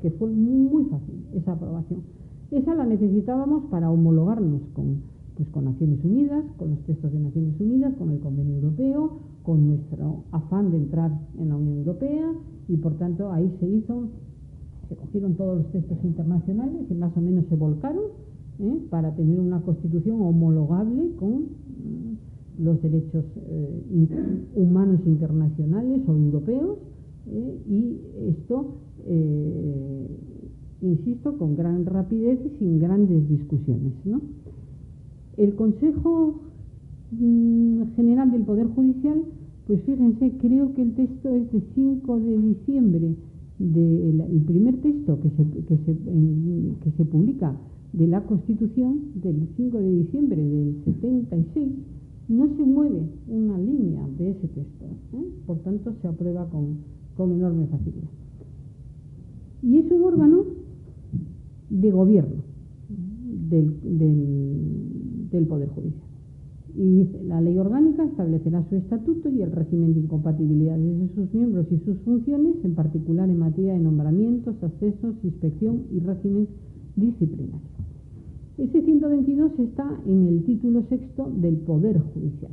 B: que fue muy fácil esa aprobación. Esa la necesitábamos para homologarnos con Naciones Unidas, con los textos de Naciones Unidas, con el Convenio Europeo, con nuestro afán de entrar en la Unión Europea, y por tanto ahí se cogieron todos los textos internacionales y más o menos se volcaron para tener una Constitución homologable con los derechos humanos internacionales o europeos, y esto, insisto, con gran rapidez y sin grandes discusiones, ¿no? El Consejo General del Poder Judicial, pues fíjense, creo que el texto es de 5 de diciembre, el primer texto que se publica de la Constitución del 5 de diciembre del 76, no se mueve una línea de ese texto, por tanto se aprueba con enorme facilidad. Y es un órgano de gobierno del Poder Judicial. Y dice, la ley orgánica establecerá su estatuto y el régimen de incompatibilidades de sus miembros y sus funciones, en particular en materia de nombramientos, accesos, inspección y régimen disciplinario. Ese 122 está en el título 6 del Poder Judicial,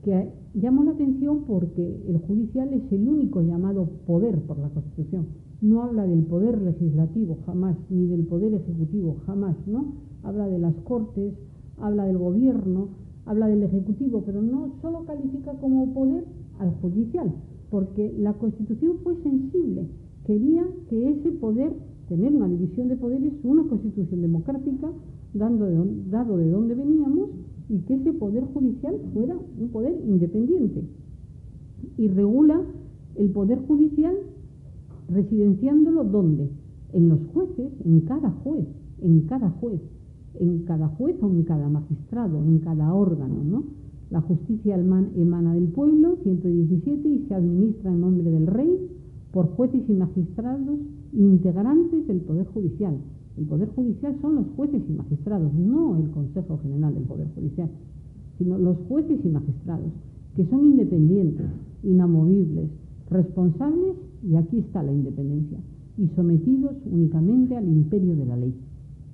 B: que llamó la atención porque el judicial es el único llamado poder por la Constitución. No habla del poder legislativo jamás, ni del poder ejecutivo jamás, ¿no? Habla de las Cortes, habla del gobierno, habla del ejecutivo, pero no solo califica como poder al judicial, porque la Constitución fue sensible, quería que ese poder, tener una división de poderes, una Constitución democrática, dado de dónde veníamos, y que ese poder judicial fuera un poder independiente. Y regula el poder judicial residenciándolo ¿dónde? En los jueces, en cada juez o en cada magistrado, en cada órgano, ¿no? La justicia emana del pueblo, 117, y se administra en nombre del rey por jueces y magistrados integrantes del Poder Judicial. El Poder Judicial son los jueces y magistrados, no el Consejo General del Poder Judicial, sino los jueces y magistrados, que son independientes, inamovibles, responsables, y aquí está la independencia, y sometidos únicamente al imperio de la ley.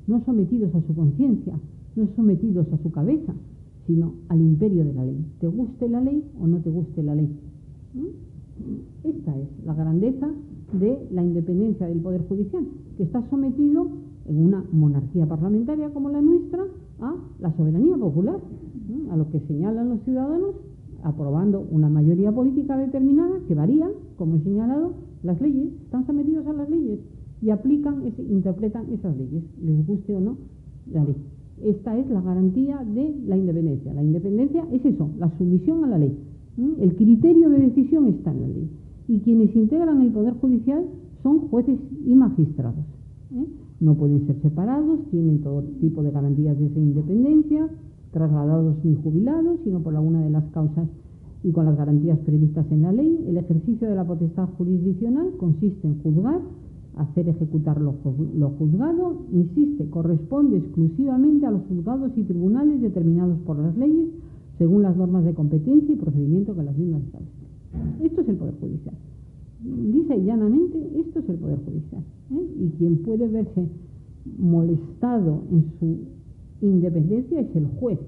B: No sometidos a su conciencia, no sometidos a su cabeza, sino al imperio de la ley. ¿Te guste la ley o no te guste la ley? Esta es la grandeza de la independencia del Poder Judicial, que está sometido en una monarquía parlamentaria como la nuestra a la soberanía popular, a lo que señalan los ciudadanos, aprobando una mayoría política determinada que varía, como he señalado, las leyes, están sometidos a las leyes y aplican, interpretan esas leyes, les guste o no la ley. Esta es la garantía de la independencia. La independencia es eso, la sumisión a la ley. El criterio de decisión está en la ley. Y quienes integran el Poder Judicial son jueces y magistrados. No pueden ser separados, tienen todo tipo de garantías de esa independencia, trasladados ni jubilados, sino por alguna de las causas y con las garantías previstas en la ley. El ejercicio de la potestad jurisdiccional consiste en juzgar, hacer ejecutar lo juzgado, insiste, corresponde exclusivamente a los juzgados y tribunales determinados por las leyes, según las normas de competencia y procedimiento que las mismas establecen. Esto es el Poder Judicial. Lisa y llanamente, esto es el Poder Judicial. Y quien puede verse molestado en su independencia es el juez,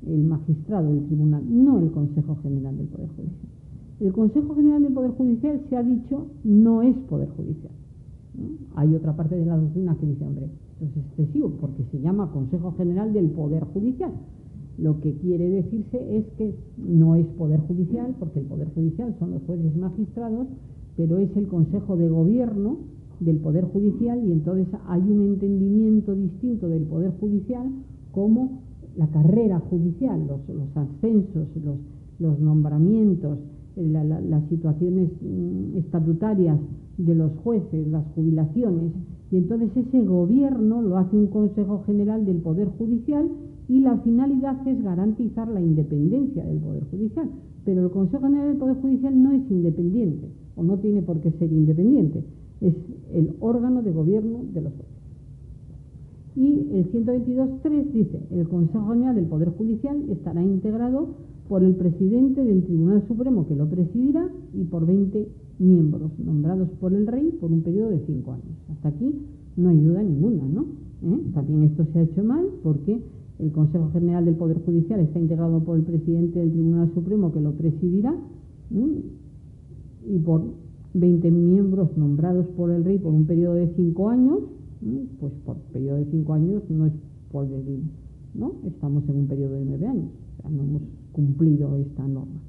B: el magistrado del tribunal, no el Consejo General del Poder Judicial. El Consejo General del Poder Judicial, se ha dicho, no es Poder Judicial. Hay otra parte de la doctrina que dice, hombre, esto es excesivo porque se llama Consejo General del Poder Judicial. Lo que quiere decirse es que no es Poder Judicial, porque el Poder Judicial son los jueces y magistrados, pero es el Consejo de Gobierno del Poder Judicial, y entonces hay un entendimiento distinto del Poder Judicial como la carrera judicial, los ascensos, los nombramientos, las situaciones estatutarias de los jueces, las jubilaciones, y entonces ese gobierno lo hace un Consejo General del Poder Judicial, y la finalidad es garantizar la independencia del Poder Judicial. Pero el Consejo General del Poder Judicial no es independiente, o no tiene por qué ser independiente, es el órgano de gobierno de los jueces. Y el 122.3 dice, el Consejo General del Poder Judicial estará integrado por el presidente del Tribunal Supremo, que lo presidirá, y por 20 miembros nombrados por el rey por un periodo de 5 años. Hasta aquí no hay duda ninguna, ¿no? También esto se ha hecho mal porque el Consejo General del Poder Judicial está integrado por el presidente del Tribunal Supremo, que lo presidirá, y por 20 miembros nombrados por el rey por un periodo de 5 años, pues por periodo de 5 años no es por decir, ¿no? Estamos en un periodo de 9 años, o sea, no hemos cumplido esta norma.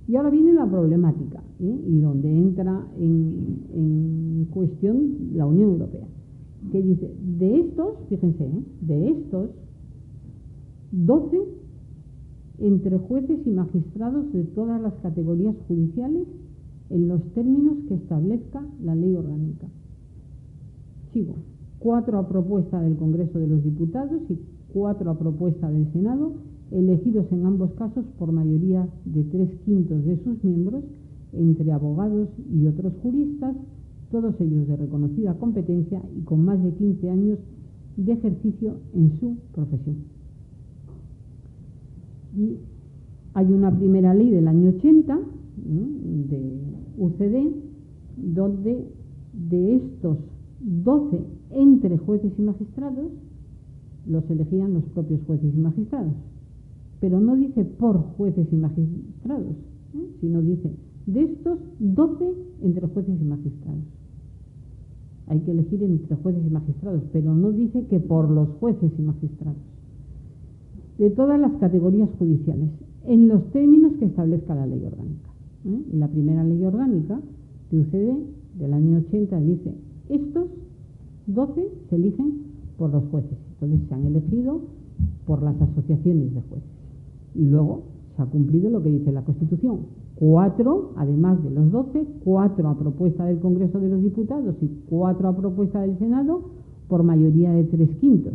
B: Y ahora viene la problemática, y donde entra en cuestión la Unión Europea, que dice, de estos, fíjense, de estos, 12 entre jueces y magistrados de todas las categorías judiciales en los términos que establezca la ley orgánica. Sigo. 4 a propuesta del Congreso de los Diputados y 4 a propuesta del Senado, elegidos en ambos casos por mayoría de 3/5 de sus miembros, entre abogados y otros juristas, todos ellos de reconocida competencia y con más de 15 años de ejercicio en su profesión. Y hay una primera ley del año 80, de UCD, donde de estos 12 entre jueces y magistrados los elegían los propios jueces y magistrados, pero no dice por jueces y magistrados, sino dice de estos 12 entre jueces y magistrados. Hay que elegir entre jueces y magistrados, pero no dice que por los jueces y magistrados. De todas las categorías judiciales, en los términos que establezca la ley orgánica. La primera ley orgánica de UCD del año 80 dice, estos 12 se eligen por los jueces. Entonces se han elegido por las asociaciones de jueces. Y luego se ha cumplido lo que dice la Constitución. 4, además de los 12, 4 a propuesta del Congreso de los Diputados y 4 a propuesta del Senado por mayoría de 3/5.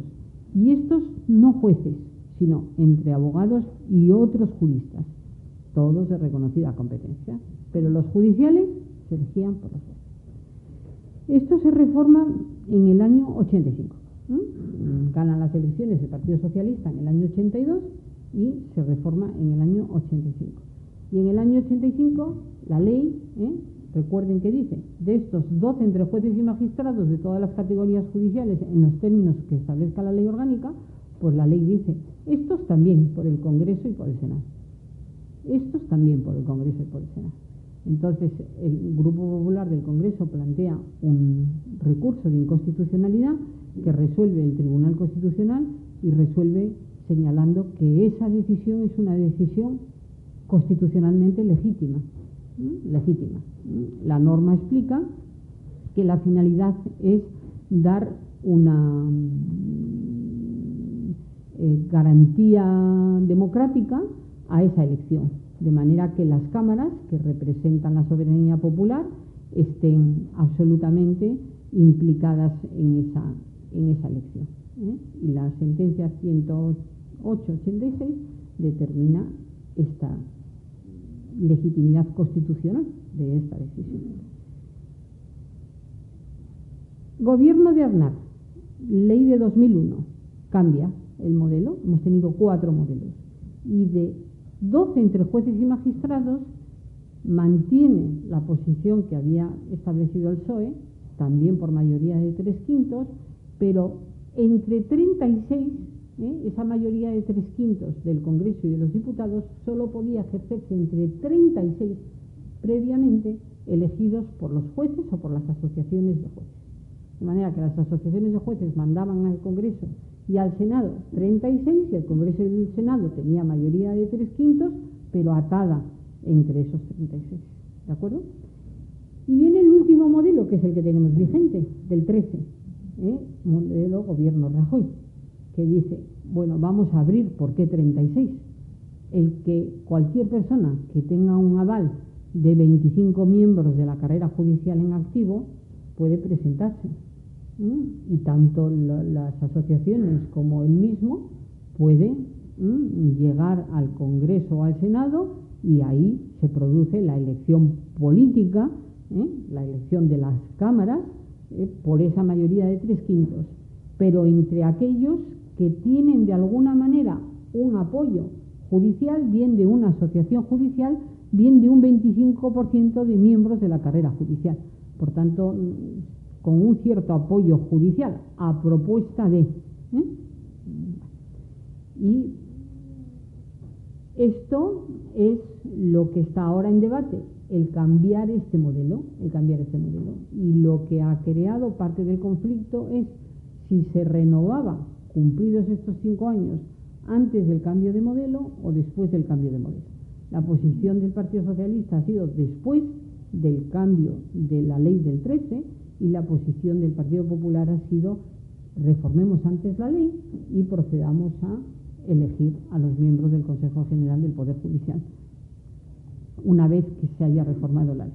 B: Y estos no jueces, sino entre abogados y otros juristas, todos de reconocida competencia, pero los judiciales se elegían por los jueces. Esto se reforma en el año 85. Ganan las elecciones el Partido Socialista en el año 82 y se reforma en el año 85. Y en el año 85 la ley, recuerden que dice, de estos 12 entre jueces y magistrados de todas las categorías judiciales en los términos que establezca la ley orgánica, pues la ley dice, estos también por el Congreso y por el Senado. Estos también por el Congreso y por el Senado. Entonces, el Grupo Popular del Congreso plantea un recurso de inconstitucionalidad que resuelve el Tribunal Constitucional y resuelve señalando que esa decisión es una decisión constitucionalmente legítima. Legítima. La norma explica que la finalidad es dar una garantía democrática a esa elección, de manera que las cámaras que representan la soberanía popular estén absolutamente implicadas en esa elección. Y la sentencia 108-86 determina esta legitimidad constitucional de esta decisión. Gobierno de Aznar, ley de 2001, cambia el modelo, hemos tenido 4 modelos, y de 12 entre jueces y magistrados mantiene la posición que había establecido el PSOE, también por mayoría de 3/5, pero entre 36, esa mayoría de 3/5 del Congreso y de los diputados solo podía ejercerse entre 36 previamente elegidos por los jueces o por las asociaciones de jueces. De manera que las asociaciones de jueces mandaban al Congreso y al Senado 36, y el Congreso y el Senado tenía mayoría de 3/5, pero atada entre esos 36. ¿De acuerdo? Y viene el último modelo, que es el que tenemos vigente, del 13, modelo Gobierno Rajoy, que dice, bueno, vamos a abrir, ¿por qué 36? El que cualquier persona que tenga un aval de 25 miembros de la carrera judicial en activo puede presentarse. Y tanto las asociaciones como él mismo puede llegar al Congreso o al Senado, y ahí se produce la elección política, la elección de las cámaras, por esa mayoría de 3/5, pero entre aquellos que tienen de alguna manera un apoyo judicial, bien de una asociación judicial, bien de un 25% de miembros de la carrera judicial. Por tanto, con un cierto apoyo judicial a propuesta de. Y esto es lo que está ahora en debate, el cambiar este modelo, Y lo que ha creado parte del conflicto es si se renovaba, cumplidos estos 5 años, antes del cambio de modelo o después del cambio de modelo. La posición del Partido Socialista ha sido después del cambio de la ley del 13, y la posición del Partido Popular ha sido reformemos antes la ley y procedamos a elegir a los miembros del Consejo General del Poder Judicial una vez que se haya reformado la ley.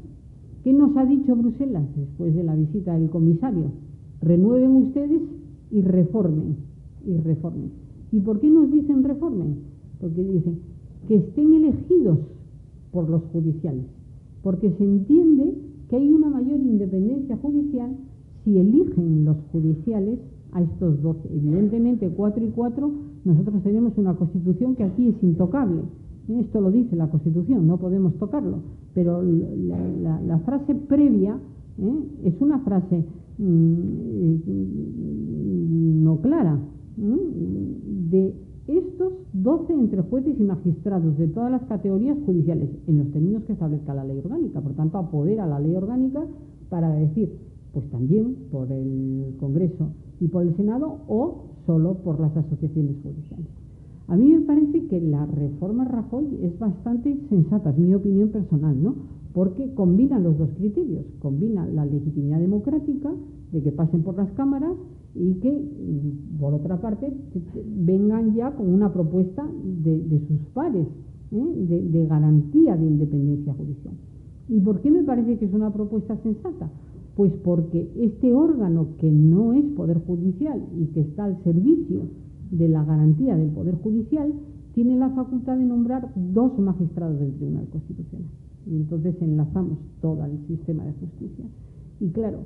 B: ¿Qué nos ha dicho Bruselas después de la visita del comisario? Renueven ustedes y reformen, ¿Y por qué nos dicen reformen? Porque dicen que estén elegidos por los judiciales, porque se entiende que hay una mayor independencia judicial si eligen los judiciales a estos 12. Evidentemente, 4 y 4, nosotros tenemos una Constitución que aquí es intocable. Esto lo dice la Constitución, no podemos tocarlo. Pero la frase previa es una frase no clara. De estos 12 entre jueces y magistrados de todas las categorías judiciales, en los términos que establezca la ley orgánica. Por tanto, apodera la ley orgánica para decir, pues también por el Congreso y por el Senado, o solo por las asociaciones judiciales. A mí me parece que la reforma Rajoy es bastante sensata, es mi opinión personal, ¿no? Porque combina los dos criterios, combina la legitimidad democrática de que pasen por las cámaras y que, por otra parte, vengan ya con una propuesta de sus pares, de garantía de independencia judicial. ¿Y por qué me parece que es una propuesta sensata? Pues porque este órgano, que no es Poder Judicial y que está al servicio de la garantía del Poder Judicial, tiene la facultad de nombrar 2 magistrados del Tribunal Constitucional. Y entonces enlazamos todo el sistema de justicia. Y claro,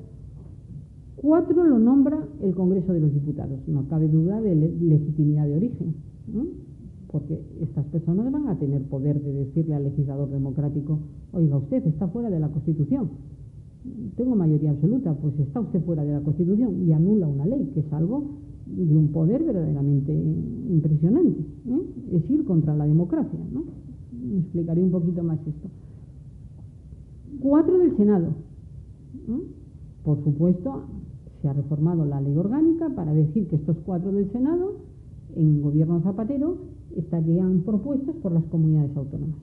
B: 4 lo nombra el Congreso de los Diputados. No cabe duda de legitimidad de origen, ¿no? Porque estas personas van a tener poder de decirle al legislador democrático: oiga, usted está fuera de la Constitución. Tengo mayoría absoluta, pues está usted fuera de la Constitución, y anula una ley, que es algo de un poder verdaderamente impresionante, ¿eh? Es ir contra la democracia, ¿no? Explicaré un poquito más esto. 4 del Senado, ¿eh? Por supuesto, se ha reformado la ley orgánica para decir que estos 4 del Senado, en gobierno Zapatero, estarían propuestos por las comunidades autónomas.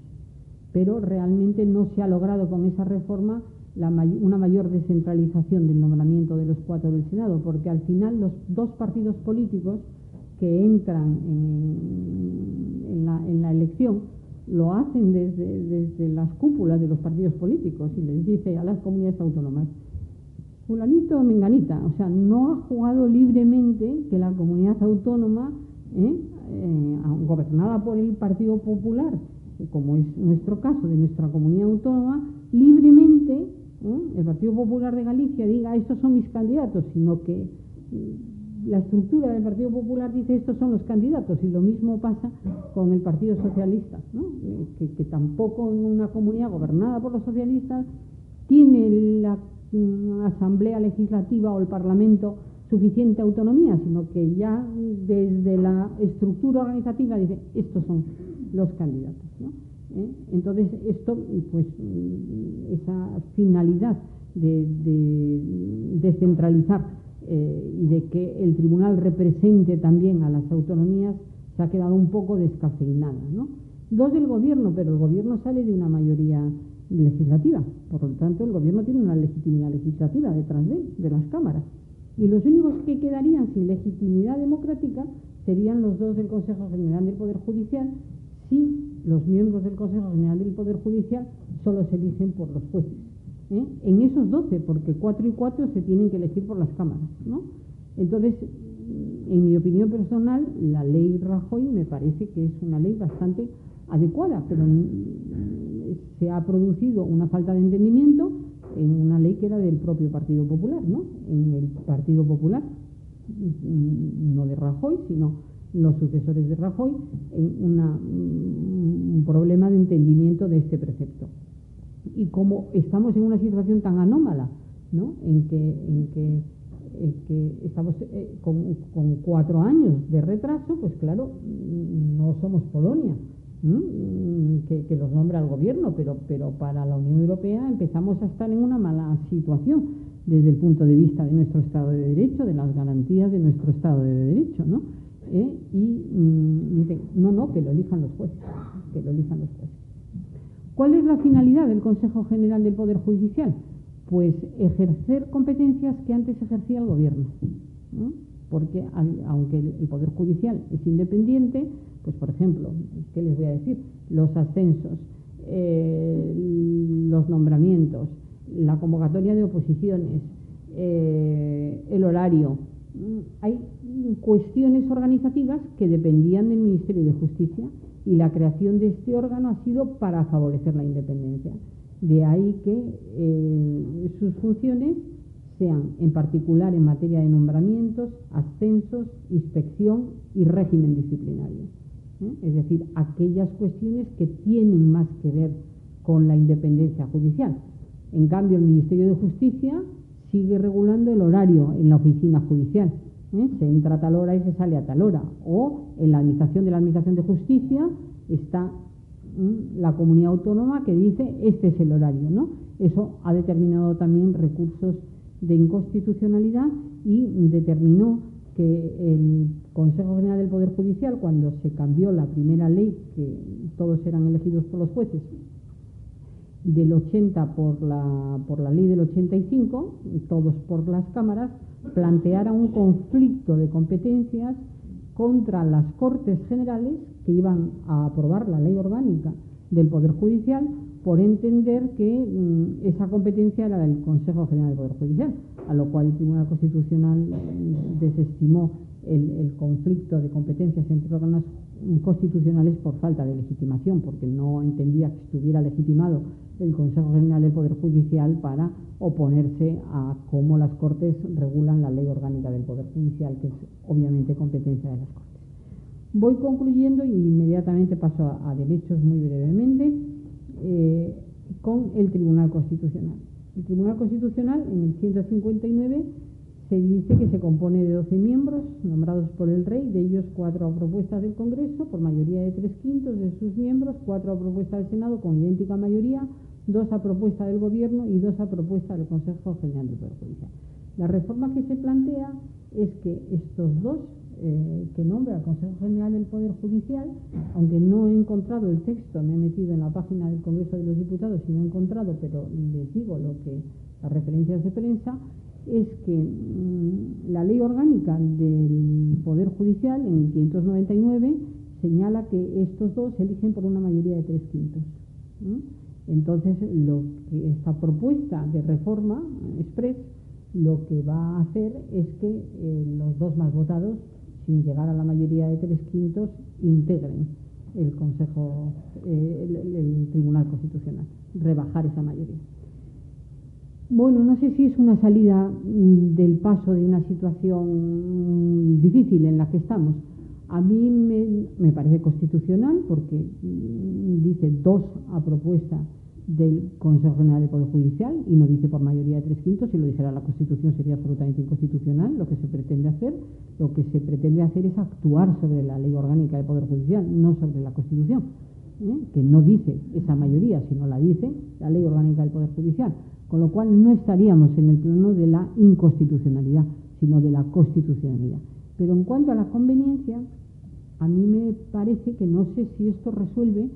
B: Pero realmente no se ha logrado con esa reforma una mayor descentralización del nombramiento de los 4 del Senado, porque al final los 2 partidos políticos que entran en la elección lo hacen desde las cúpulas de los partidos políticos y les dice a las comunidades autónomas: fulanito o menganita, o sea, no ha jugado libremente que la comunidad autónoma, gobernada por el Partido Popular, como es nuestro caso, de nuestra comunidad autónoma, libremente el Partido Popular de Galicia diga: estos son mis candidatos, sino que la estructura del Partido Popular dice: estos son los candidatos. Y lo mismo pasa con el Partido Socialista, ¿no? Que tampoco en una comunidad gobernada por los socialistas tiene la asamblea legislativa o el parlamento suficiente autonomía, sino que ya desde la estructura organizativa dice: estos son los candidatos, ¿no? Entonces esto, pues esa finalidad de descentralizar y de que el tribunal represente también a las autonomías se ha quedado un poco descafeinada, ¿no? 2 del gobierno, pero el gobierno sale de una mayoría legislativa, por lo tanto el gobierno tiene una legitimidad legislativa detrás de las cámaras, y los únicos que quedarían sin legitimidad democrática serían los 2 del Consejo General del Poder Judicial, si los miembros del Consejo General del Poder Judicial solo se eligen por los jueces, ¿eh? En esos 12, porque 4 y 4 se tienen que elegir por las cámaras, ¿no? Entonces, en mi opinión personal, la ley Rajoy me parece que es una ley bastante adecuada, pero se ha producido una falta de entendimiento en una ley que era del propio Partido Popular, ¿no? En el Partido Popular, no de Rajoy, sino los sucesores de Rajoy, en un problema de entendimiento de este precepto. Y como estamos en una situación tan anómala, ¿no? en que estamos con 4 años de retraso, pues claro, no somos Polonia, que los nombra el gobierno, pero para la Unión Europea empezamos a estar en una mala situación desde el punto de vista de nuestro Estado de Derecho, de las garantías de nuestro Estado de Derecho, ¿no? Y dicen: no, que lo elijan los jueces, que lo elijan los jueces. ¿Cuál es la finalidad del Consejo General del Poder Judicial? Pues ejercer competencias que antes ejercía el gobierno, ¿no? Porque aunque el Poder Judicial es independiente, pues por ejemplo, ¿qué les voy a decir? Los ascensos, los nombramientos, la convocatoria de oposiciones, el horario. Hay cuestiones organizativas que dependían del Ministerio de Justicia, y la creación de este órgano ha sido para favorecer la independencia. De ahí que sus funciones sean, en particular, en materia de nombramientos, ascensos, inspección y régimen disciplinario. Es decir, aquellas cuestiones que tienen más que ver con la independencia judicial. En cambio, el Ministerio de Justicia sigue regulando el horario en la oficina judicial. Se entra a tal hora y se sale a tal hora. O en la administración de Justicia está la comunidad autónoma que dice: este es el horario, ¿no? Eso ha determinado también recursos de inconstitucionalidad y determinó que el Consejo General del Poder Judicial, cuando se cambió la primera ley, que todos eran elegidos por los jueces, del 80 por la ley del 85, todos por las cámaras, planteara un conflicto de competencias contra las Cortes Generales, que iban a aprobar la ley orgánica del Poder Judicial, por entender que esa competencia era del Consejo General del Poder Judicial, a lo cual el Tribunal Constitucional desestimó el conflicto de competencias entre órganos constitucionales por falta de legitimación, porque no entendía que estuviera legitimado el Consejo General del Poder Judicial para oponerse a cómo las Cortes regulan la ley orgánica del Poder Judicial, que es obviamente competencia de las Cortes. Voy concluyendo y inmediatamente paso a derechos muy brevemente con el Tribunal Constitucional. El Tribunal Constitucional, en el 159, se dice que se compone de 12 miembros nombrados por el Rey, de ellos 4 a propuesta del Congreso, por mayoría de 3/5 de sus miembros, 4 a propuesta del Senado con idéntica mayoría, 2 a propuesta del Gobierno y 2 a propuesta del Consejo General del Poder Judicial. La reforma que se plantea es que estos dos que nombra el Consejo General del Poder Judicial, aunque no he encontrado el texto, me he metido en la página del Congreso de los Diputados y no he encontrado, pero les digo las referencias de prensa, es que la ley orgánica del Poder Judicial, en el 599, señala que estos dos se eligen por una mayoría de 3/5. Entonces, esta propuesta de reforma express lo que va a hacer es que los dos más votados, sin llegar a la mayoría de 3/5, integren el Consejo, el Tribunal Constitucional, rebajar esa mayoría. Bueno, no sé si es una salida del paso de una situación difícil en la que estamos. A mí me parece constitucional porque dice 2 a propuesta del Consejo General del Poder Judicial y no dice por mayoría de 3/5. Si lo dijera la Constitución sería absolutamente inconstitucional. Lo que se pretende hacer es actuar sobre la ley orgánica del Poder Judicial, no sobre la Constitución, que no dice esa mayoría, sino la dice la ley orgánica del Poder Judicial, con lo cual no estaríamos en el plano de la inconstitucionalidad, sino de la constitucionalidad. Pero en cuanto a la conveniencia, a mí me parece que no sé si esto resuelve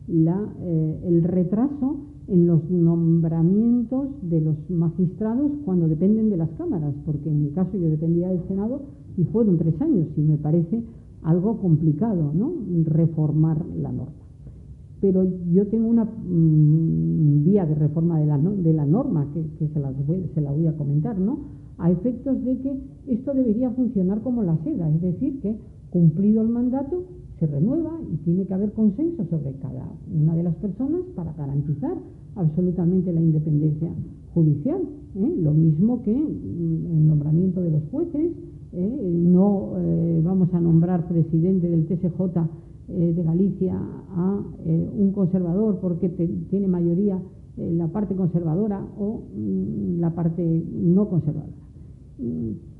B: el retraso en los nombramientos de los magistrados cuando dependen de las cámaras, porque en mi caso yo dependía del Senado y fueron 3 años y me parece algo complicado, ¿no?, reformar la norma. Pero yo tengo una vía de reforma de la norma que se la voy a comentar, ¿no?, a efectos de que esto debería funcionar como la seda, es decir, que cumplido el mandato se renueva y tiene que haber consenso sobre cada una de las personas para garantizar absolutamente la independencia judicial, lo mismo que el nombramiento de los jueces. No vamos a nombrar presidente del TSJ de Galicia a un conservador porque tiene mayoría la parte conservadora o la parte no conservadora.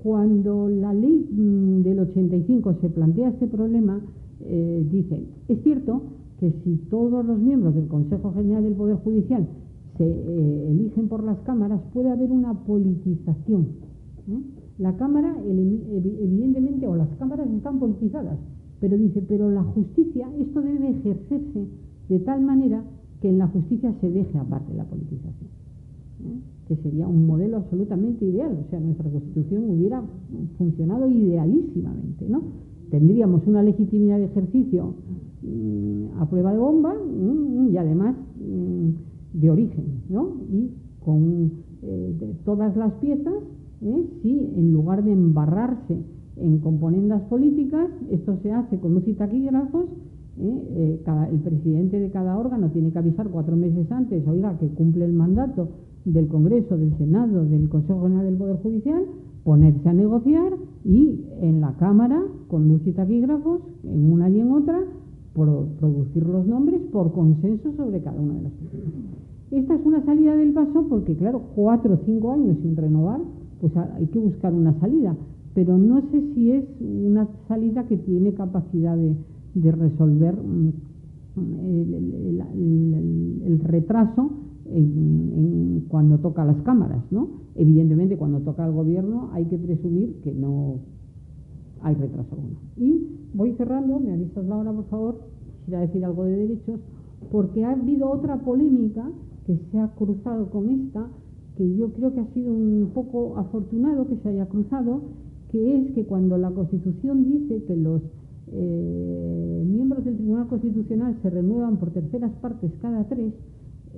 B: Cuando la ley del 85 se plantea este problema, dice, es cierto que si todos los miembros del Consejo General del Poder Judicial se eligen por las cámaras, puede haber una politización. La Cámara, evidentemente, o las cámaras están politizadas, pero dice, pero la justicia, esto debe ejercerse de tal manera que en la justicia se deje aparte la politización, que sería un modelo absolutamente ideal. O sea, nuestra Constitución hubiera funcionado idealísimamente, ¿no? Tendríamos una legitimidad de ejercicio a prueba de bomba y además de origen, ¿no? Y con todas las piezas, si en lugar de embarrarse en componendas políticas, esto se hace con luz y taquígrafos, el presidente de cada órgano tiene que avisar 4 meses antes, oiga, que cumple el mandato del Congreso, del Senado, del Consejo General del Poder Judicial, ponerse a negociar y en la Cámara, con luz y taquígrafos, en una y en otra, producir los nombres por consenso sobre cada una de las personas. Esta es una salida del paso porque, claro, 4 o 5 años sin renovar, pues hay que buscar una salida, pero no sé si es una salida que tiene capacidad de resolver el retraso cuando toca a las cámaras, ¿no? Evidentemente, cuando toca al Gobierno hay que presumir que no hay retraso alguno. Y voy cerrando, me avisas la hora, por favor, quisiera decir algo de derechos, porque ha habido otra polémica que se ha cruzado con esta, que yo creo que ha sido un poco afortunado que se haya cruzado, que es que cuando la Constitución dice que los miembros del Tribunal Constitucional se renuevan por terceras partes cada 3,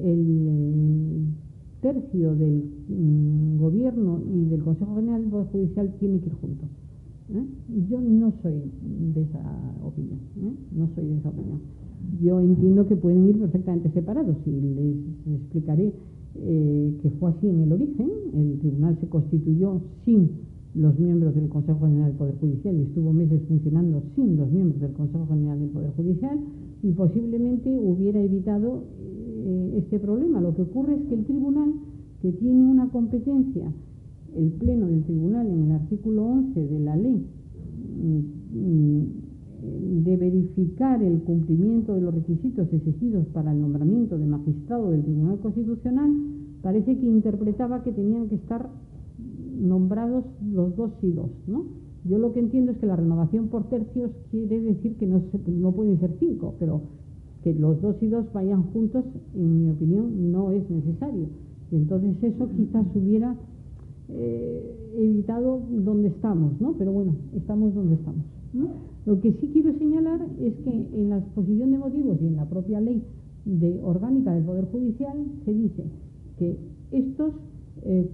B: el tercio del Gobierno y del Consejo General del Poder Judicial tiene que ir juntos. Yo no soy de esa opinión, no soy de esa opinión. Yo entiendo que pueden ir perfectamente separados y les explicaré que fue así en el origen. El tribunal se constituyó sin los miembros del Consejo General del Poder Judicial y estuvo meses funcionando sin los miembros del Consejo General del Poder Judicial y posiblemente hubiera evitado este problema. Lo que ocurre es que el tribunal, que tiene una competencia, el Pleno del Tribunal en el artículo 11 de la ley, de verificar el cumplimiento de los requisitos exigidos para el nombramiento de magistrado del Tribunal Constitucional, parece que interpretaba que tenían que estar nombrados los 2 y 2, ¿no? Yo lo que entiendo es que la renovación por tercios quiere decir que no pueden ser 5, pero que los 2 y 2 vayan juntos, en mi opinión, no es necesario. Y entonces eso quizás hubiera evitado donde estamos, ¿no? Pero bueno, estamos donde estamos, ¿no? Lo que sí quiero señalar es que en la exposición de motivos y en la propia ley orgánica del Poder Judicial se dice que estos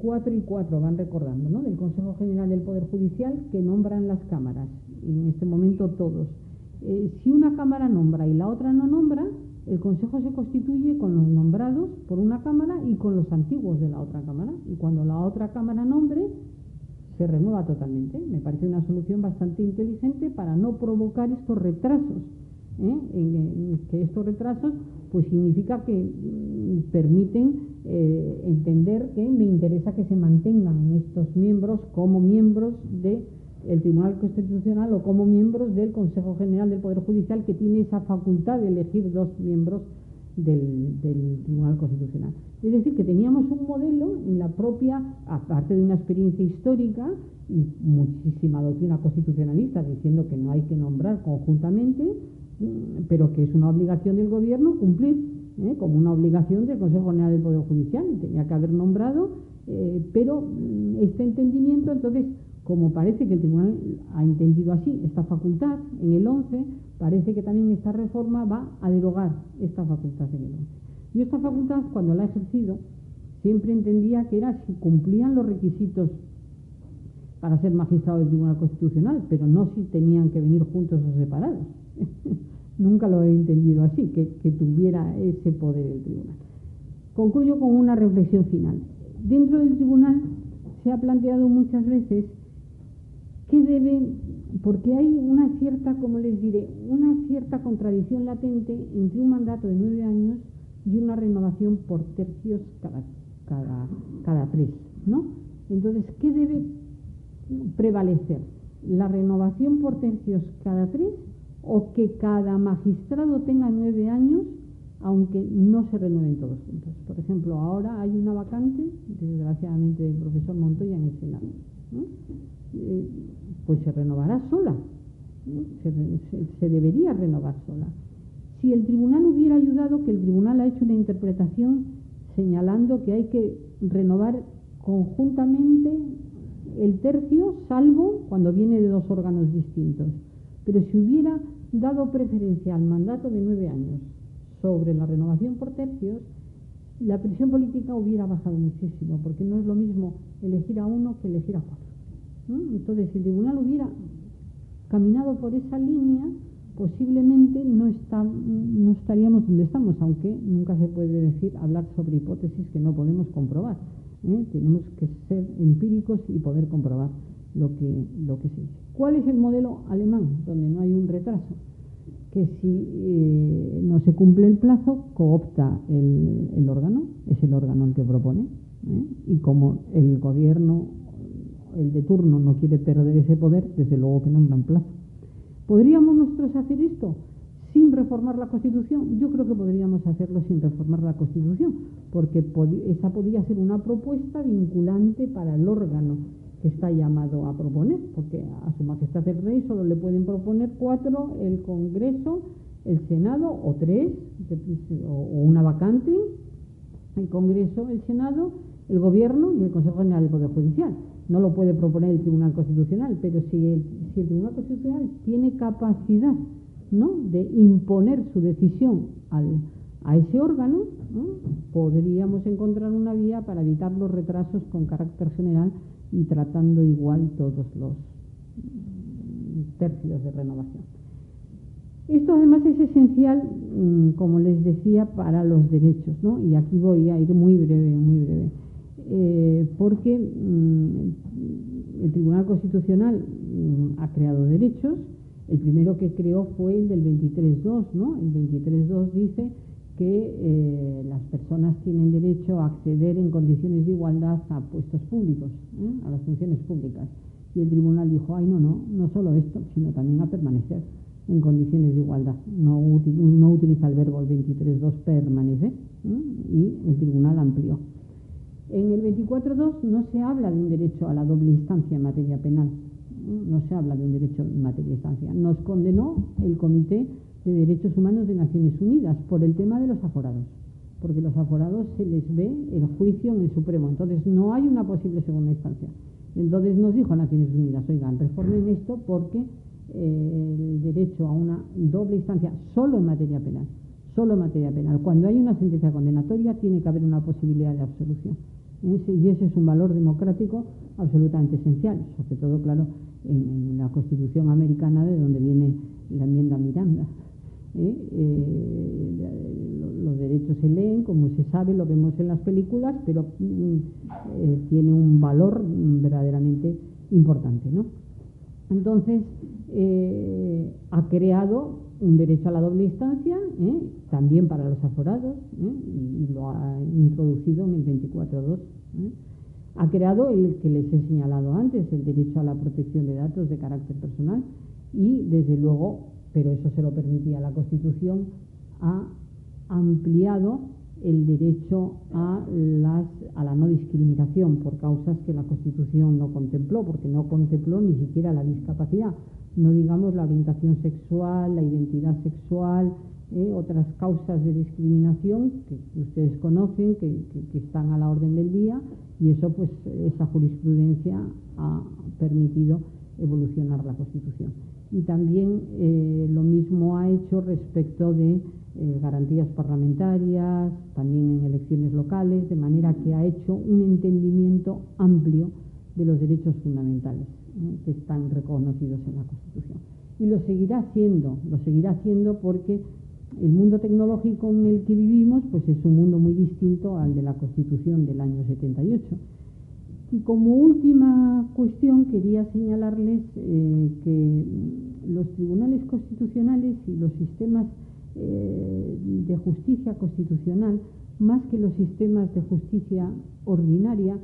B: 4 y 4 van recordando, ¿no?, del Consejo General del Poder Judicial, que nombran las cámaras, en este momento todos. Si una cámara nombra y la otra no nombra, el Consejo se constituye con los nombrados por una cámara y con los antiguos de la otra cámara, y cuando la otra cámara nombre, se renueva totalmente. Me parece una solución bastante inteligente para no provocar estos retrasos, que estos retrasos pues significa que permiten entender que me interesa que se mantengan estos miembros como miembros del Tribunal Constitucional o como miembros del Consejo General del Poder Judicial, que tiene esa facultad de elegir 2 miembros del Tribunal Constitucional. Es decir, que teníamos un modelo en la propia, aparte de una experiencia histórica y muchísima doctrina constitucionalista diciendo que no hay que nombrar conjuntamente, pero que es una obligación del Gobierno cumplir, como una obligación del Consejo General del Poder Judicial. Tenía que haber nombrado, pero este entendimiento, entonces, como parece que el Tribunal ha entendido así esta facultad en el 11, parece que también esta reforma va a derogar esta facultad en el 11. Yo esta facultad, cuando la he ejercido, siempre entendía que era si cumplían los requisitos para ser magistrado del Tribunal Constitucional, pero no si tenían que venir juntos o separados. Nunca lo he entendido así, que tuviera ese poder el tribunal. Concluyo con una reflexión final. Dentro del tribunal se ha planteado muchas veces que porque hay una cierta, como les diré, una cierta contradicción latente entre un mandato de 9 años y una renovación por tercios cada 3, ¿no? Entonces, ¿qué debe prevalecer? ¿La renovación por tercios cada 3 o que cada magistrado tenga 9 años, aunque no se renueven todos juntos? Por ejemplo, ahora hay una vacante, desgraciadamente, del profesor Montoya en el Senado, ¿no? Pues se renovará sola, ¿no? Se debería renovar sola. Si el tribunal hubiera ayudado, que el tribunal ha hecho una interpretación señalando que hay que renovar conjuntamente el tercio, salvo cuando viene de 2 órganos distintos. Pero si hubiera dado preferencia al mandato de 9 años sobre la renovación por tercios, la presión política hubiera bajado muchísimo, porque no es lo mismo elegir a 1 que elegir a 4. Entonces, si el tribunal hubiera caminado por esa línea, posiblemente no estaríamos donde estamos, aunque nunca se puede hablar sobre hipótesis que no podemos comprobar. Tenemos que ser empíricos y poder comprobar lo que se dice. ¿Cuál es el modelo alemán, donde no hay un retraso? Que si no se cumple el plazo, coopta el órgano, es el órgano el que propone, y como el gobierno, el de turno, no quiere perder ese poder, desde luego que nombran plazo. ¿Podríamos nosotros hacer esto sin reformar la Constitución? Yo creo que podríamos hacerlo sin reformar la Constitución, porque esa podría ser una propuesta vinculante para el órgano que está llamado a proponer, porque a Su Majestad el Rey solo le pueden proponer 4, el Congreso, el Senado, o 3, o una vacante, el Congreso, el Senado, el Gobierno y el Consejo General del Poder Judicial. No lo puede proponer el Tribunal Constitucional, pero si el Tribunal Constitucional tiene capacidad, ¿no?, de imponer su decisión a ese órgano, podríamos encontrar una vía para evitar los retrasos con carácter general y tratando igual todos los tercios de renovación. Esto además es esencial, como les decía, para los derechos, ¿no? Y aquí voy a ir muy breve, porque el Tribunal Constitucional ha creado derechos. El primero que creó fue el del 23.2, ¿no? El 23.2 dice que las personas tienen derecho a acceder en condiciones de igualdad a puestos públicos, a las funciones públicas. Y el tribunal dijo, ay, no solo esto, sino también a permanecer en condiciones de igualdad. No utiliza el verbo el 23.2, permanece, y el tribunal amplió. En el 24.2 no se habla de un derecho a la doble instancia en materia penal, no se habla de un derecho en materia de instancia. Nos condenó el Comité de Derechos Humanos de Naciones Unidas por el tema de los aforados, porque los aforados se les ve el juicio en el Supremo, entonces no hay una posible segunda instancia. Entonces nos dijo Naciones Unidas, oigan, reformen esto porque el derecho a una doble instancia solo en materia penal, cuando hay una sentencia condenatoria tiene que haber una posibilidad de absolución. Y ese es un valor democrático absolutamente esencial, sobre todo, claro, en la Constitución americana, de donde viene la enmienda Miranda. Los derechos se leen, como se sabe, lo vemos en las películas, pero tiene un valor verdaderamente importante, ¿no? Entonces, ha creado un derecho a la doble instancia, también para los aforados, y lo ha introducido en el 24.2. Ha creado el que les he señalado antes, el derecho a la protección de datos de carácter personal, y desde luego, pero eso se lo permitía la Constitución, ha ampliado el derecho a la no discriminación por causas que la Constitución no contempló, porque no contempló ni siquiera la discapacidad, no digamos la orientación sexual, la identidad sexual, otras causas de discriminación que ustedes conocen, que están a la orden del día, y eso, pues, esa jurisprudencia ha permitido evolucionar la Constitución. Y también lo mismo ha hecho respecto de garantías parlamentarias, también en elecciones locales, de manera que ha hecho un entendimiento amplio de los derechos fundamentales que están reconocidos en la Constitución. Y lo seguirá haciendo porque el mundo tecnológico en el que vivimos, pues, es un mundo muy distinto al de la Constitución del año 78. Y como última cuestión quería señalarles que los tribunales constitucionales y los sistemas de justicia constitucional, más que los sistemas de justicia ordinaria,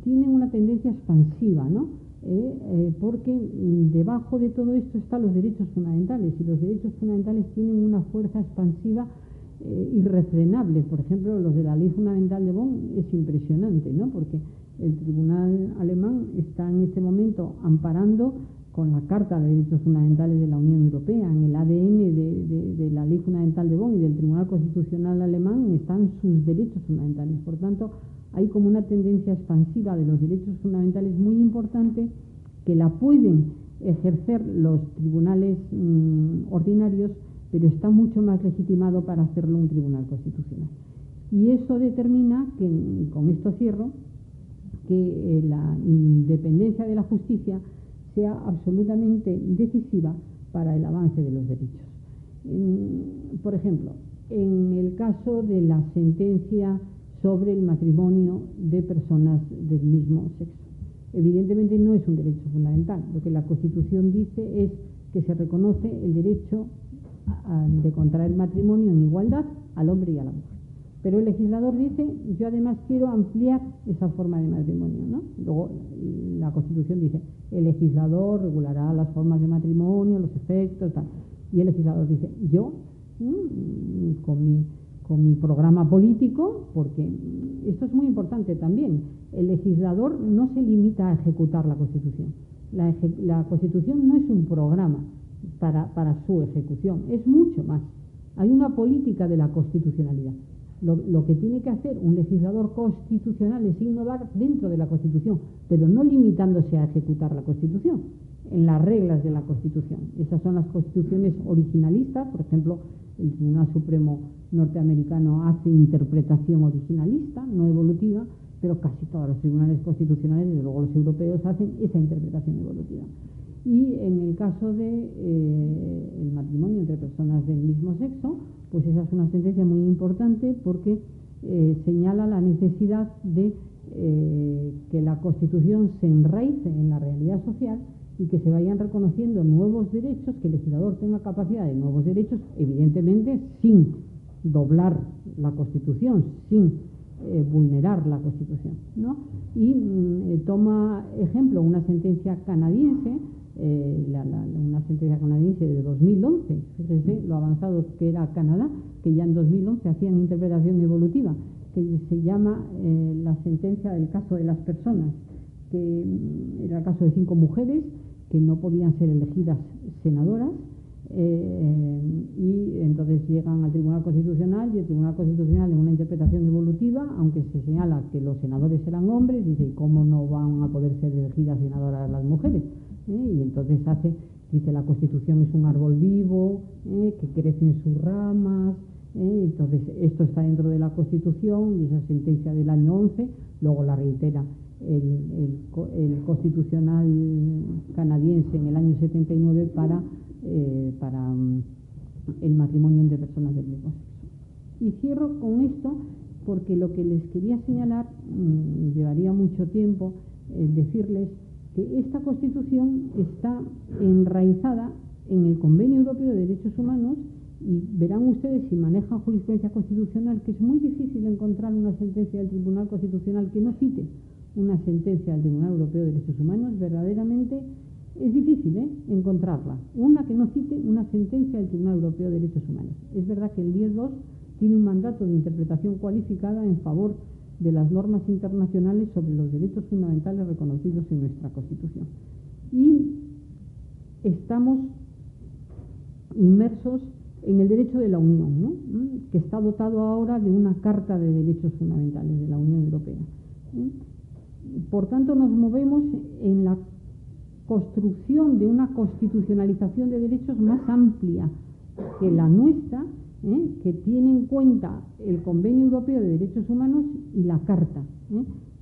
B: tienen una tendencia expansiva, ¿no? Porque debajo de todo esto están los derechos fundamentales, y los derechos fundamentales tienen una fuerza expansiva irrefrenable. Por ejemplo, los de la Ley Fundamental de Bonn es impresionante, ¿no? Porque el tribunal alemán está en este momento amparando con la Carta de Derechos Fundamentales de la Unión Europea. En el ADN de la Ley Fundamental de Bonn y del Tribunal Constitucional alemán están sus derechos fundamentales. Por tanto, hay como una tendencia expansiva de los derechos fundamentales muy importante, que la pueden ejercer los tribunales ordinarios, pero está mucho más legitimado para hacerlo un tribunal constitucional. Y eso determina que, con esto cierro, que la independencia de la justicia sea absolutamente decisiva para el avance de los derechos. Por ejemplo, en el caso de la sentencia sobre el matrimonio de personas del mismo sexo, evidentemente no es un derecho fundamental. Lo que la Constitución dice es que se reconoce el derecho de contraer matrimonio en igualdad al hombre y a la mujer. Pero el legislador dice, yo además quiero ampliar esa forma de matrimonio, ¿no? Luego la Constitución dice, el legislador regulará las formas de matrimonio, los efectos, tal. Y el legislador dice, yo, con mi programa político, porque esto es muy importante también, el legislador no se limita a ejecutar la Constitución. La Constitución no es un programa para su ejecución, es mucho más. Hay una política de la constitucionalidad. Lo que tiene que hacer un legislador constitucional es innovar dentro de la Constitución, pero no limitándose a ejecutar la Constitución, en las reglas de la Constitución. Esas son las constituciones originalistas. Por ejemplo, el Tribunal Supremo norteamericano hace interpretación originalista, no evolutiva, pero casi todos los tribunales constitucionales, desde luego los europeos, hacen esa interpretación evolutiva. Y en el caso de el matrimonio entre personas del mismo sexo, pues esa es una sentencia muy importante porque señala la necesidad de que la Constitución se enraice en la realidad social y que se vayan reconociendo nuevos derechos, que el legislador tenga capacidad de nuevos derechos, evidentemente sin doblar la Constitución, sin vulnerar la Constitución, ¿no? Y toma ejemplo una sentencia canadiense, una sentencia canadiense de 2011, fíjense lo avanzado que era Canadá, que ya en 2011 hacían interpretación evolutiva, que se llama la sentencia del caso de las personas, que era el caso de 5 mujeres que no podían ser elegidas senadoras, y entonces llegan al Tribunal Constitucional, y el Tribunal Constitucional, en una interpretación evolutiva, aunque se señala que los senadores eran hombres, dice, ¿y cómo no van a poder ser elegidas senadoras las mujeres? Y entonces dice, la Constitución es un árbol vivo, que crece en sus ramas, entonces esto está dentro de la Constitución, y esa sentencia del año 11, luego la reitera el Constitucional canadiense en el año 79 para el matrimonio entre personas del mismo sexo. Y cierro con esto porque lo que les quería señalar, llevaría mucho tiempo decirles que esta Constitución está enraizada en el Convenio Europeo de Derechos Humanos, y verán ustedes, si manejan jurisprudencia constitucional, que es muy difícil encontrar una sentencia del Tribunal Constitucional que no cite una sentencia del Tribunal Europeo de Derechos Humanos. Verdaderamente es difícil encontrarla, una que no cite una sentencia del Tribunal Europeo de Derechos Humanos. Es verdad que el 10.2 tiene un mandato de interpretación cualificada en favor de las normas internacionales sobre los derechos fundamentales reconocidos en nuestra Constitución. Y estamos inmersos en el derecho de la Unión, ¿no? Que está dotado ahora de una Carta de Derechos Fundamentales de la Unión Europea. Por tanto, nos movemos en la construcción de una constitucionalización de derechos más amplia que la nuestra, que tiene en cuenta el Convenio Europeo de Derechos Humanos y la Carta.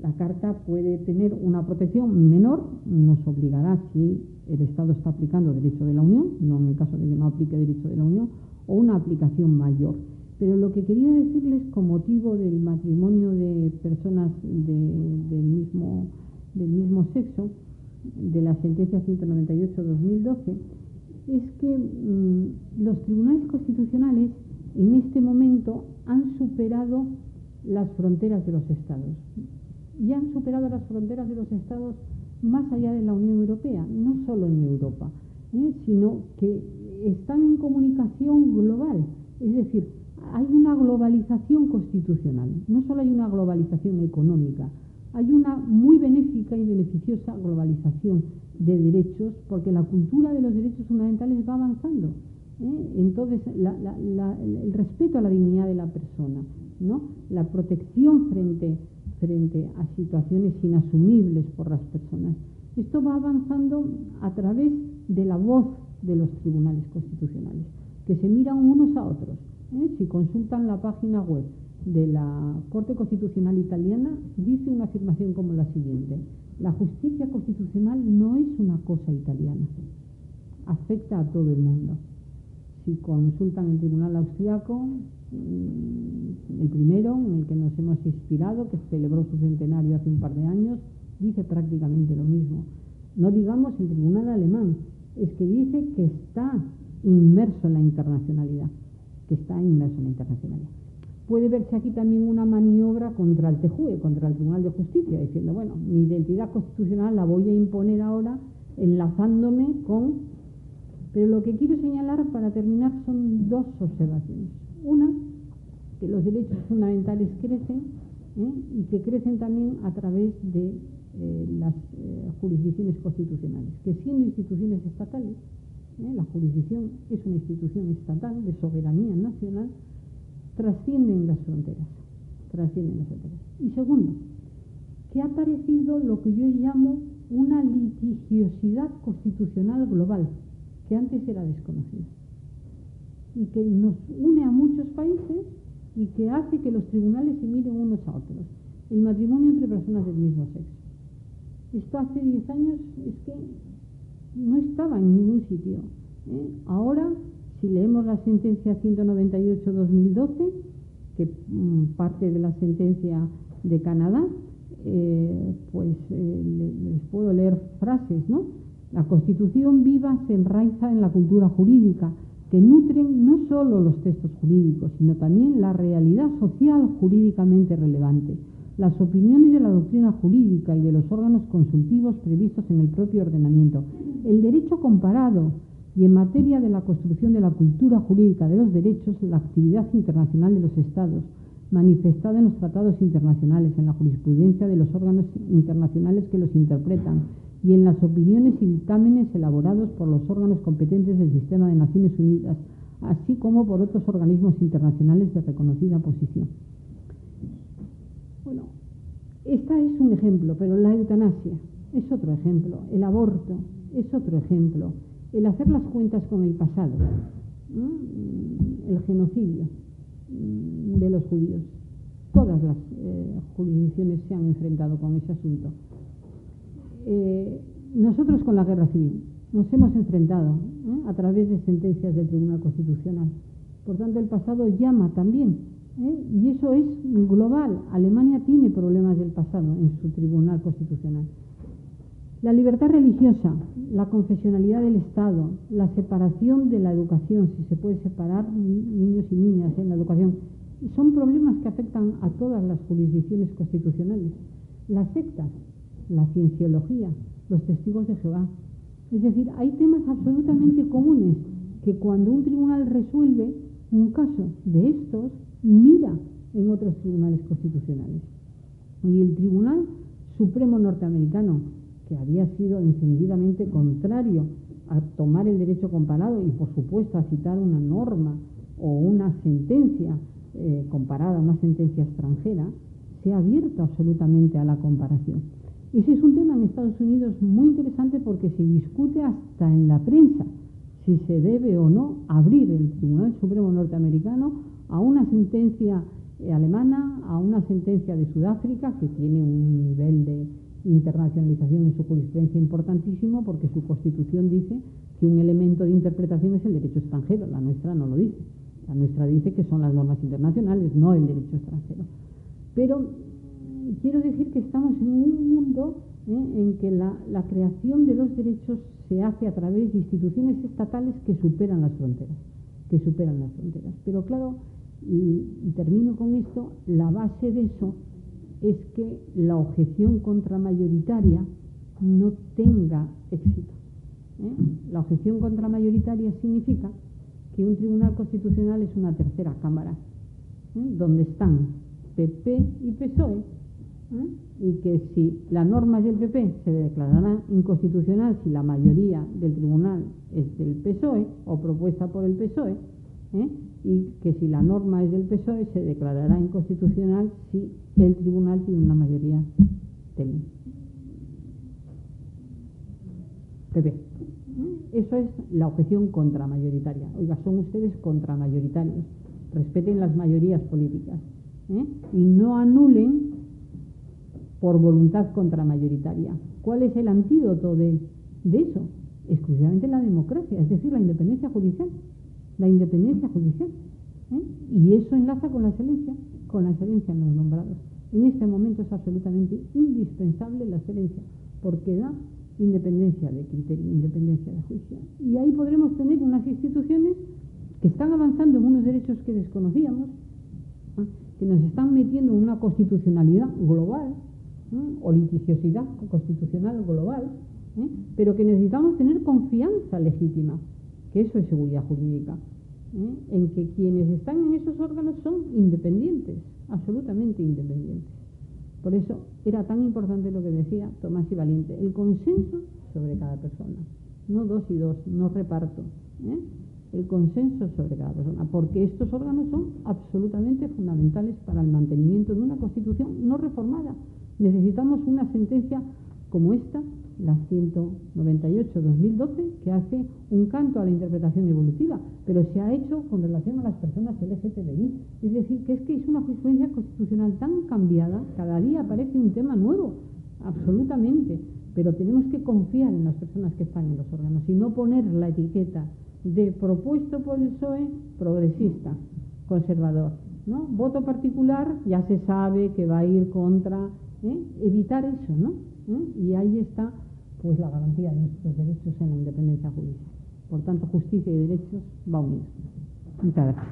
B: La Carta puede tener una protección menor, nos obligará si el Estado está aplicando derecho de la Unión, no en el caso de que no aplique derecho de la Unión, o una aplicación mayor. Pero lo que quería decirles con motivo del matrimonio de personas del mismo sexo, de la sentencia 198/2012, es que los tribunales constitucionales en este momento han superado las fronteras de los Estados. Y han superado las fronteras de los Estados más allá de la Unión Europea, no solo en Europa, sino que están en comunicación global. Es decir, hay una globalización constitucional, no solo hay una globalización económica, hay una muy benéfica y beneficiosa globalización de derechos, porque la cultura de los derechos fundamentales va avanzando. Entonces, el respeto a la dignidad de la persona, ¿no? La protección frente a situaciones inasumibles por las personas. Esto va avanzando a través de la voz de los tribunales constitucionales, que se miran unos a otros. Si consultan la página web de la Corte Constitucional Italiana, dice una afirmación como la siguiente: la justicia constitucional no es una cosa italiana, afecta a todo el mundo. Si consultan el Tribunal Austriaco, el primero en el que nos hemos inspirado, que celebró su centenario hace un par de años, dice prácticamente lo mismo. No digamos el Tribunal Alemán, es que dice que está inmerso en la internacionalidad, Puede verse aquí también una maniobra contra el TJUE, contra el Tribunal de Justicia, diciendo, bueno, mi identidad constitucional la voy a imponer ahora enlazándome con... Pero lo que quiero señalar para terminar son dos observaciones. Una, que los derechos fundamentales crecen, y que crecen también a través de las jurisdicciones constitucionales, que siendo instituciones estatales, la jurisdicción es una institución estatal de soberanía nacional, trascienden las fronteras. Trascienden las fronteras. Y segundo, que ha aparecido lo que yo llamo una litigiosidad constitucional global, que antes era desconocida, y que nos une a muchos países y que hace que los tribunales se miren unos a otros. El matrimonio entre personas del mismo sexo. Esto hace 10 años es que no estaba en ningún sitio. Ahora, si leemos la sentencia 198-2012, que parte de la sentencia de Canadá, les puedo leer frases, ¿no? La Constitución viva se enraiza en la cultura jurídica, que nutren no solo los textos jurídicos, sino también la realidad social jurídicamente relevante, las opiniones de la doctrina jurídica y de los órganos consultivos previstos en el propio ordenamiento, el derecho comparado y, en materia de la construcción de la cultura jurídica de los derechos, la actividad internacional de los Estados, manifestada en los tratados internacionales, en la jurisprudencia de los órganos internacionales que los interpretan y en las opiniones y dictámenes elaborados por los órganos competentes del sistema de Naciones Unidas, así como por otros organismos internacionales de reconocida posición. Bueno, esta es un ejemplo, pero la eutanasia es otro ejemplo, el aborto es otro ejemplo, el hacer las cuentas con el pasado, el genocidio de los judíos. Todas las jurisdicciones se han enfrentado con ese asunto. Nosotros con la guerra civil nos hemos enfrentado a través de sentencias del Tribunal Constitucional. Por tanto, el pasado llama también, y eso es global. Alemania tiene problemas del pasado en su Tribunal Constitucional. La libertad religiosa, la confesionalidad del Estado, la separación de la educación, si se puede separar niños y niñas en la educación, son problemas que afectan a todas las jurisdicciones constitucionales. Las sectas, la cienciología, los testigos de Jehová. Es decir, hay temas absolutamente comunes que cuando un tribunal resuelve un caso de estos, mira en otros tribunales constitucionales. Y el Tribunal Supremo norteamericano, que había sido encendidamente contrario a tomar el derecho comparado y, por supuesto, a citar una norma o una sentencia comparada, una sentencia extranjera, se ha abierto absolutamente a la comparación. Ese es un tema en Estados Unidos muy interesante porque se discute hasta en la prensa si se debe o no abrir el Tribunal Supremo norteamericano a una sentencia alemana, a una sentencia de Sudáfrica, que tiene un nivel de internacionalización en su jurisprudencia importantísimo, porque su Constitución dice que un elemento de interpretación es el derecho extranjero. La nuestra no lo dice. La nuestra dice que son las normas internacionales, no el derecho extranjero. Pero quiero decir que estamos en un mundo en que la creación de los derechos se hace a través de instituciones estatales que superan las fronteras. Pero claro, y termino con esto, la base de eso es que la objeción contramayoritaria no tenga éxito. La objeción contramayoritaria significa que un tribunal constitucional es una tercera cámara, donde están PP y PSOE, y que si la norma es del PP se declarará inconstitucional si la mayoría del tribunal es del PSOE o propuesta por el PSOE, y que si la norma es del PSOE se declarará inconstitucional si el tribunal tiene una mayoría del PP. Eso es la objeción contramayoritaria. Oiga, son ustedes contramayoritarios, respeten las mayorías políticas, y no anulen por voluntad contramayoritaria. ¿Cuál es el antídoto de eso? Exclusivamente la democracia, es decir, la independencia judicial. Y eso enlaza con la excelencia en los nombrados. En este momento es absolutamente indispensable la excelencia, porque da independencia de criterio, independencia de juicio. Y ahí podremos tener unas instituciones que están avanzando en unos derechos que desconocíamos, que nos están metiendo en una constitucionalidad global, o litigiosidad constitucional global, pero que necesitamos tener confianza legítima, que eso es seguridad jurídica, en que quienes están en esos órganos son independientes, absolutamente independientes. Por eso era tan importante lo que decía Tomás y Valiente, el consenso sobre cada persona, no 2 y 2, no reparto, el consenso sobre cada persona, porque estos órganos son absolutamente fundamentales para el mantenimiento de una Constitución no reformada. Necesitamos una sentencia como esta, la 198/2012, que hace un canto a la interpretación evolutiva, pero se ha hecho con relación a las personas LGTBI. Es decir, que es una jurisprudencia constitucional tan cambiada, cada día aparece un tema nuevo, absolutamente, pero tenemos que confiar en las personas que están en los órganos y no poner la etiqueta de propuesto por el PSOE, progresista, conservador, ¿no? Voto particular, ya se sabe que va a ir contra, evitar eso, ¿no? Y ahí está pues la garantía de nuestros derechos en la independencia judicial. Por tanto, justicia y derechos va unidos. Muchas gracias.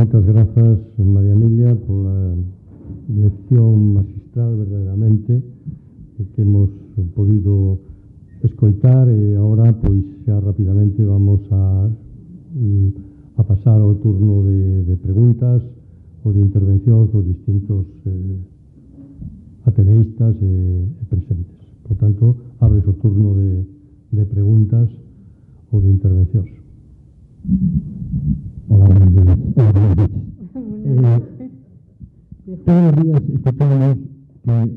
A: Muchas gracias, María Emilia, por la lección magistral verdaderamente que hemos podido escoitar e ahora pois xa rapidamente vamos a pasar ao turno de preguntas ou de intervencións dos distintos ateneístas e presentes. Por tanto, abres o turno de preguntas ou de intervencións.
C: Hola, buenos días. Todos los días escuchamos que el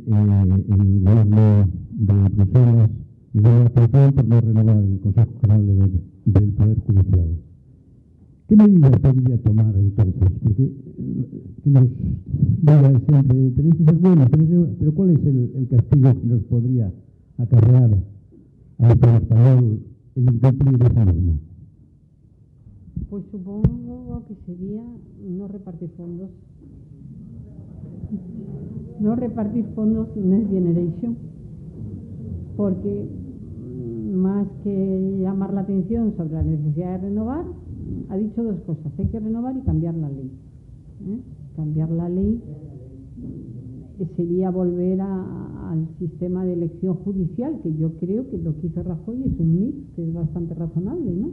C: gobierno de Bruselas llama la atención por no renovar el Consejo General del Poder Judicial. ¿Qué medidas podría tomar entonces? Porque que nos diga siempre, tenéis que ser buenos, pero ¿cuál es el castigo que nos podría acarrear al Estado español el incumplir esa norma?
B: Pues supongo que sería no repartir fondos. No repartir fondos Next Generation, porque más que llamar la atención sobre la necesidad de renovar, ha dicho dos cosas: hay que renovar y cambiar la ley. Cambiar la ley sería volver al sistema de elección judicial, que yo creo que lo que hizo Rajoy es un mix que es bastante razonable, ¿no?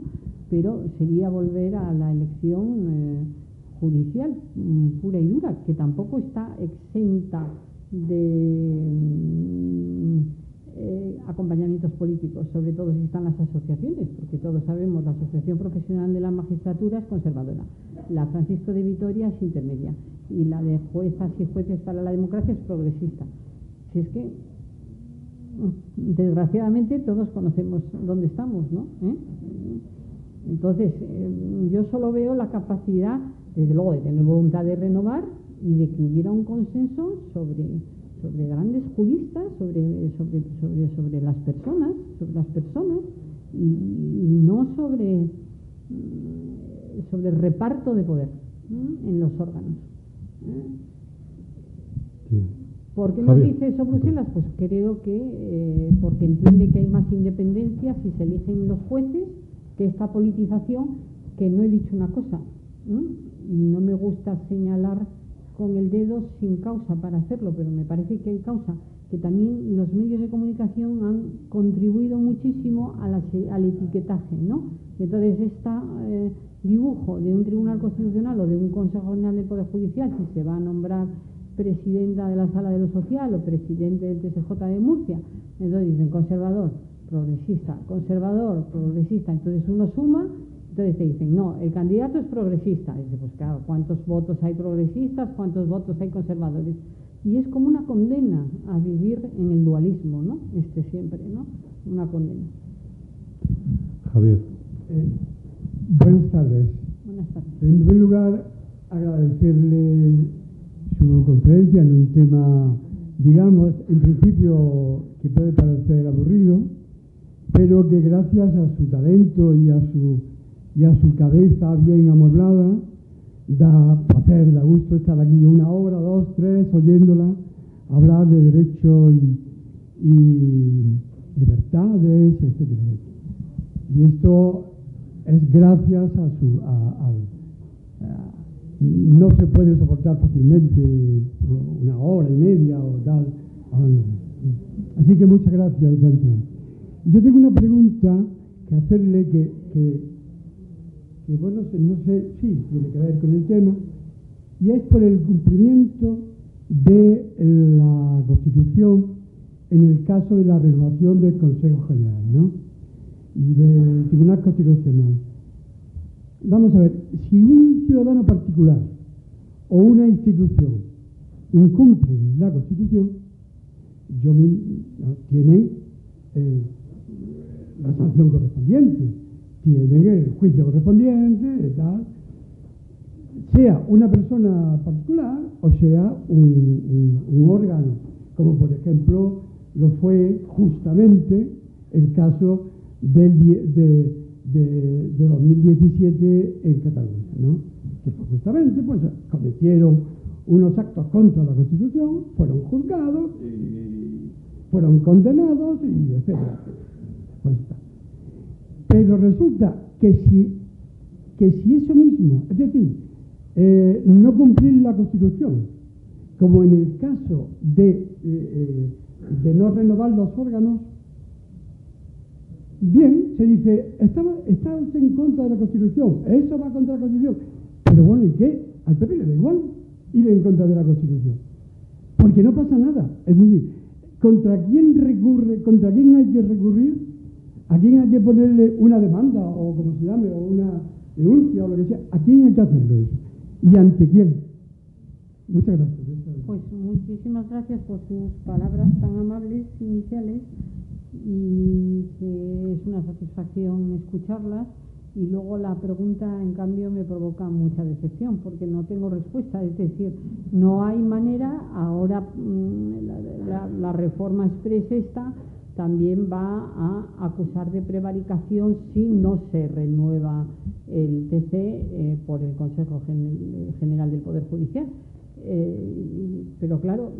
B: Pero sería volver a la elección judicial pura y dura, que tampoco está exenta de acompañamientos políticos, sobre todo si están las asociaciones, porque todos sabemos la Asociación Profesional de la Magistratura es conservadora, la Francisco de Vitoria es intermedia y la de Juezas y Jueces para la Democracia es progresista. Si es que desgraciadamente todos conocemos dónde estamos, ¿no? Entonces yo solo veo la capacidad, desde luego, de tener voluntad de renovar y de que hubiera un consenso sobre grandes juristas, sobre las personas, y no sobre el reparto de poder en los órganos.
A: Sí.
B: ¿Por qué nos dice eso Bruselas? Pues creo que porque entiende que hay más independencia si se eligen los jueces que esta politización, que no he dicho una cosa, y no me gusta señalar con el dedo sin causa para hacerlo, pero me parece que hay causa, que también los medios de comunicación han contribuido muchísimo al etiquetaje, ¿no? Entonces, este dibujo de un Tribunal Constitucional o de un Consejo General del Poder Judicial, si se va a nombrar presidenta de la Sala de lo Social o presidente del TSJ de Murcia, entonces dicen conservador, progresista, conservador, progresista, entonces uno suma. Entonces te dicen, no, el candidato es progresista. Dice, pues claro, ¿cuántos votos hay progresistas? ¿Cuántos votos hay conservadores? Y es como una condena a vivir en el dualismo, ¿no? Siempre, ¿no? Una condena.
A: Javier.
D: Buenas tardes.
B: Buenas tardes.
D: En primer lugar, agradecerle su conferencia en un tema, digamos, en principio que puede parecer aburrido, pero que gracias a su talento y a su cabeza bien amueblada, da placer, da gusto estar aquí 1 hora, 2, 3, oyéndola hablar de derecho y libertades, etcétera. Y esto es gracias a no se puede soportar fácilmente 1 hora y media o tal. Así que muchas gracias de antemano. Yo tengo una pregunta que hacerle que que bueno, no sé, sí, tiene que ver con el tema, y es por el cumplimiento de la Constitución en el caso de la renovación del Consejo General, ¿no? Y del Tribunal Constitucional. Vamos a ver, si un ciudadano particular o una institución incumplen la Constitución, tienen la sanción correspondiente, tienen el juicio correspondiente, tal, sea una persona particular o sea un órgano, como por ejemplo lo fue justamente el caso de 2017 en Cataluña, ¿no? Que justamente pues, cometieron unos actos contra la Constitución, fueron juzgados, y fueron condenados, y etcétera. Pues está. Pero resulta que si eso mismo, es decir, no cumplir la Constitución, como en el caso de no renovar los órganos, bien, se dice, está usted en contra de la Constitución, eso va contra la Constitución, pero bueno, ¿y qué? Al PP le da igual ir en contra de la Constitución, porque no pasa nada. Es decir, ¿contra quién recurre? ¿Contra quién hay que recurrir? ¿A quién hay que ponerle una demanda, o como se llame, o una denuncia, o lo que sea? ¿A quién hay que hacerlo eso? ¿Y ante quién? Muchas gracias.
B: Pues muchísimas gracias por sus palabras tan amables iniciales, y que es una satisfacción escucharlas. Y luego la pregunta, en cambio, me provoca mucha decepción, porque no tengo respuesta. Es decir, no hay manera. Ahora la reforma express esta también va a acusar de prevaricación si no se renueva el TC por el Consejo General del Poder Judicial. Pero claro,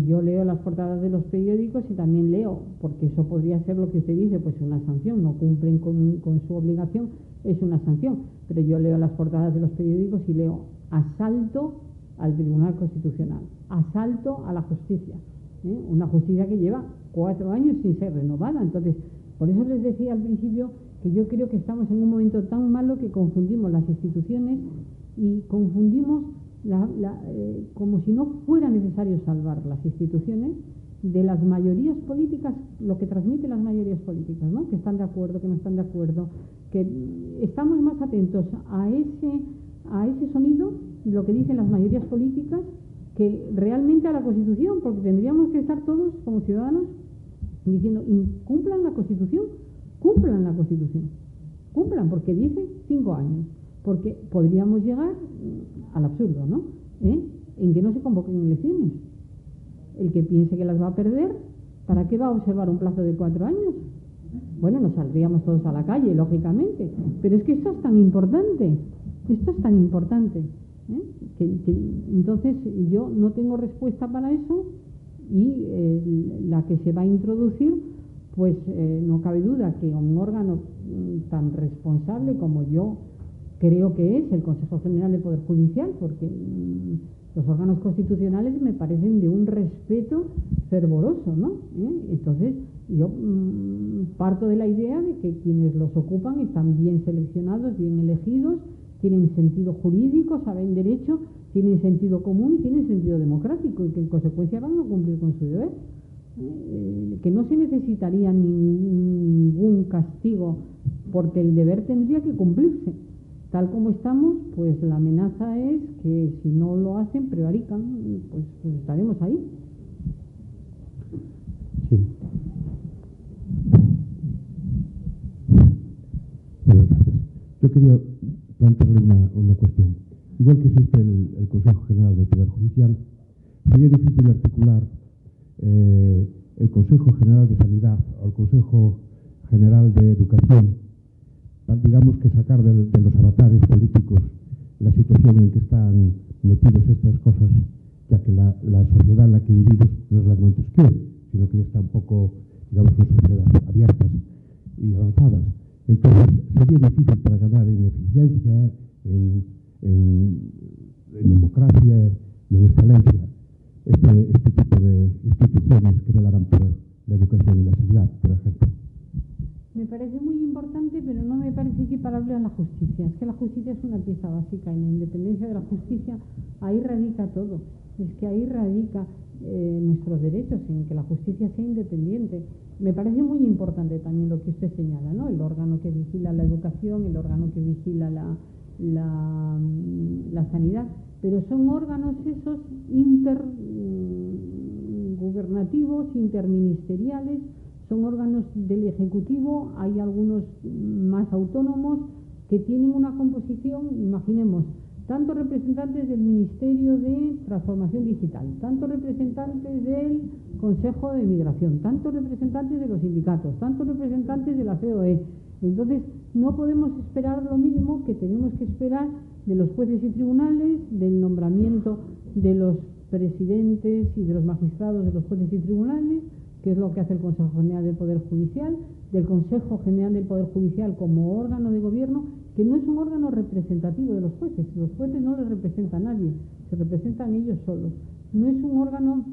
B: yo leo las portadas de los periódicos y también leo, porque eso podría ser lo que usted dice, pues una sanción, no cumplen con su obligación, es una sanción. Pero yo leo las portadas de los periódicos y leo asalto al Tribunal Constitucional, asalto a la justicia, una justicia que lleva 4 años sin ser renovada. Entonces, por eso les decía al principio que yo creo que estamos en un momento tan malo que confundimos las instituciones y confundimos como si no fuera necesario salvar las instituciones de las mayorías políticas, lo que transmiten las mayorías políticas, ¿no? Que están de acuerdo, que no están de acuerdo, que estamos más atentos a ese sonido, lo que dicen las mayorías políticas, que realmente a la Constitución, porque tendríamos que estar todos como ciudadanos diciendo, cumplan la Constitución, cumplan, porque dice 5 años. Porque podríamos llegar al absurdo, ¿no? En que no se convoquen elecciones. El que piense que las va a perder, ¿para qué va a observar un plazo de 4 años? Bueno, nos saldríamos todos a la calle, lógicamente, pero es que esto es tan importante, entonces yo no tengo respuesta para eso, y la que se va a introducir, pues no cabe duda que un órgano tan responsable como yo creo que es el Consejo General del Poder Judicial, porque los órganos constitucionales me parecen de un respeto fervoroso, ¿no? Entonces, yo parto de la idea de que quienes los ocupan están bien seleccionados, bien elegidos, tienen sentido jurídico, saben derecho, tienen sentido común y tienen sentido democrático, y que en consecuencia van a cumplir con su deber. Que no se necesitaría ningún castigo, porque el deber tendría que cumplirse. Tal como estamos, pues la amenaza es que si no lo hacen, prevarican, pues estaremos ahí.
C: Sí. Buenas tardes. Yo quería plantearle una cuestión. Igual que existe el Consejo General del Poder Judicial, sería difícil articular el Consejo General de Sanidad o el Consejo General de Educación, digamos que sacar de los avatares políticos la situación en que están metidos estas cosas, ya que la sociedad en la que vivimos no es la de Montesquieu, sino que ya está un poco, digamos, una sociedad abiertas y avanzadas. Entonces, sería difícil para ganar en eficiencia, en democracia y en excelencia este tipo de instituciones que velarán por la educación y la sanidad, por ejemplo.
B: me parece muy importante, pero no me parece equiparable a la justicia. Es que la justicia es una pieza básica. En la independencia de la justicia, ahí radica todo. Es que ahí radica nuestros derechos, en que la justicia sea independiente. Me parece muy importante también lo que usted señala, ¿no? El órgano que vigila la educación, el órgano que vigila la sanidad, pero son órganos esos intergubernativos, interministeriales, son órganos del Ejecutivo, hay algunos más autónomos que tienen una composición, imaginemos, tanto representantes del Ministerio de Transformación Digital, tanto representantes del Consejo de Migración, tanto representantes de los sindicatos, tanto representantes de la COE. Entonces, no podemos esperar lo mismo que tenemos que esperar de los jueces y tribunales, del nombramiento de los presidentes y de los magistrados de los jueces y tribunales, que es lo que hace el Consejo General del Poder Judicial, del Consejo General del Poder Judicial como órgano de gobierno, que no es un órgano representativo de los jueces. Los jueces no les representa a nadie, se representan ellos solos. No es un órgano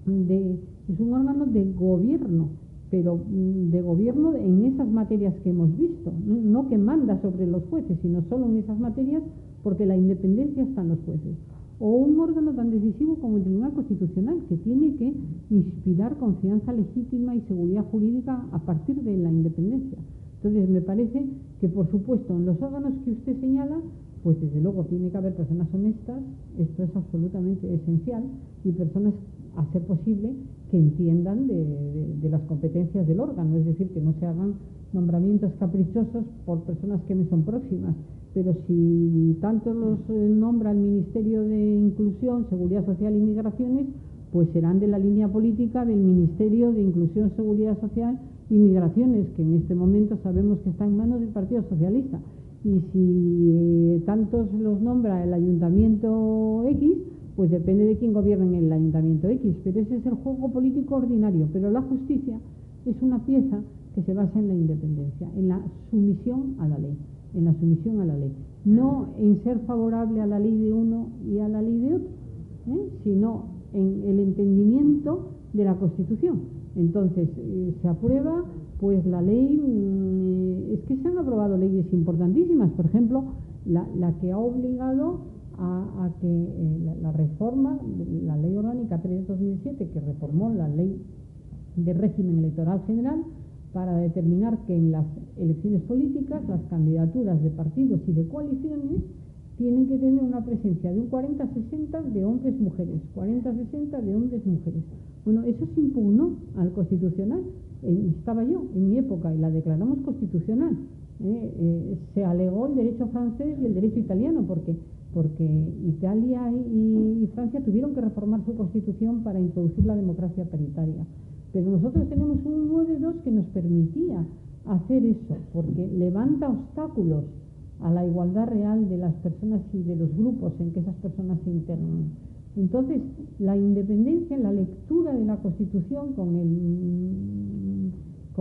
B: es un órgano de gobierno, pero de gobierno en esas materias que hemos visto, no que manda sobre los jueces, sino solo en esas materias, porque la independencia está en los jueces. O un órgano tan decisivo como el Tribunal Constitucional, que tiene que inspirar confianza legítima y seguridad jurídica a partir de la independencia. Entonces, me parece que, por supuesto, en los órganos que usted señala, pues desde luego tiene que haber personas honestas, esto es absolutamente esencial, y personas, a ser posible, que entiendan de las competencias del órgano, es decir, que no se hagan nombramientos caprichosos por personas que me son próximas. Pero si tanto los nombra el Ministerio de Inclusión, Seguridad Social y Migraciones, pues serán de la línea política del Ministerio de Inclusión, Seguridad Social y Migraciones, que en este momento sabemos que está en manos del Partido Socialista. Y si tantos los nombra el Ayuntamiento X, pues depende de quién gobierne en el Ayuntamiento X. Pero ese es el juego político ordinario. Pero la justicia es una pieza que se basa en la independencia, en la sumisión a la ley. En la sumisión a la ley, no en ser favorable a la ley de uno y a la ley de otro, sino en el entendimiento de la Constitución. Entonces, se aprueba pues la ley, es que se han aprobado leyes importantísimas, por ejemplo, la que ha obligado a que la reforma, la Ley Orgánica 3 de 2007, que reformó la Ley de Régimen Electoral General, para determinar que en las elecciones políticas las candidaturas de partidos y de coaliciones tienen que tener una presencia de un 40-60 de hombres-mujeres, 40-60 de hombres-mujeres. Bueno, eso se impugnó al Constitucional, estaba yo en mi época y la declaramos constitucional. Se alegó el derecho francés y el derecho italiano, porque Italia y Francia tuvieron que reformar su constitución para introducir la democracia paritaria. Pero nosotros tenemos un 9.2 que nos permitía hacer eso, porque levanta obstáculos a la igualdad real de las personas y de los grupos en que esas personas se integran. Entonces, la independencia, la lectura de la Constitución con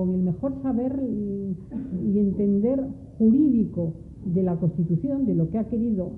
B: el mejor saber y entender jurídico de la Constitución, de lo que ha querido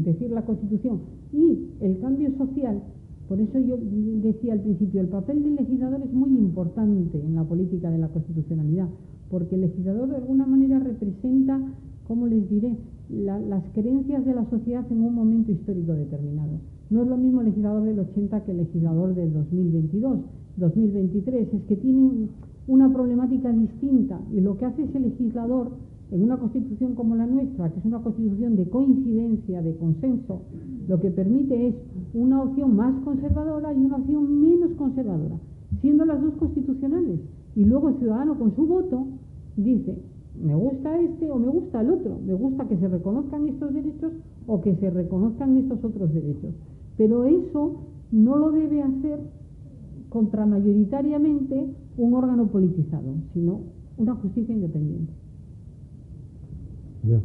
B: decir la Constitución, y el cambio social. Por eso yo decía al principio, el papel del legislador es muy importante en la política de la constitucionalidad, porque el legislador de alguna manera representa, ¿cómo les diré?, las creencias de la sociedad en un momento histórico determinado. No es lo mismo el legislador del 80 que el legislador del 2022, 2023, es que tiene una problemática distinta, y lo que hace ese legislador en una constitución como la nuestra, que es una constitución de coincidencia, de consenso, lo que permite es una opción más conservadora y una opción menos conservadora, siendo las dos constitucionales. Y luego el ciudadano con su voto dice, me gusta este o me gusta el otro, me gusta que se reconozcan estos derechos o que se reconozcan estos otros derechos. Pero eso no lo debe hacer contramayoritariamente un órgano politizado, sino una justicia independiente.
A: Ya.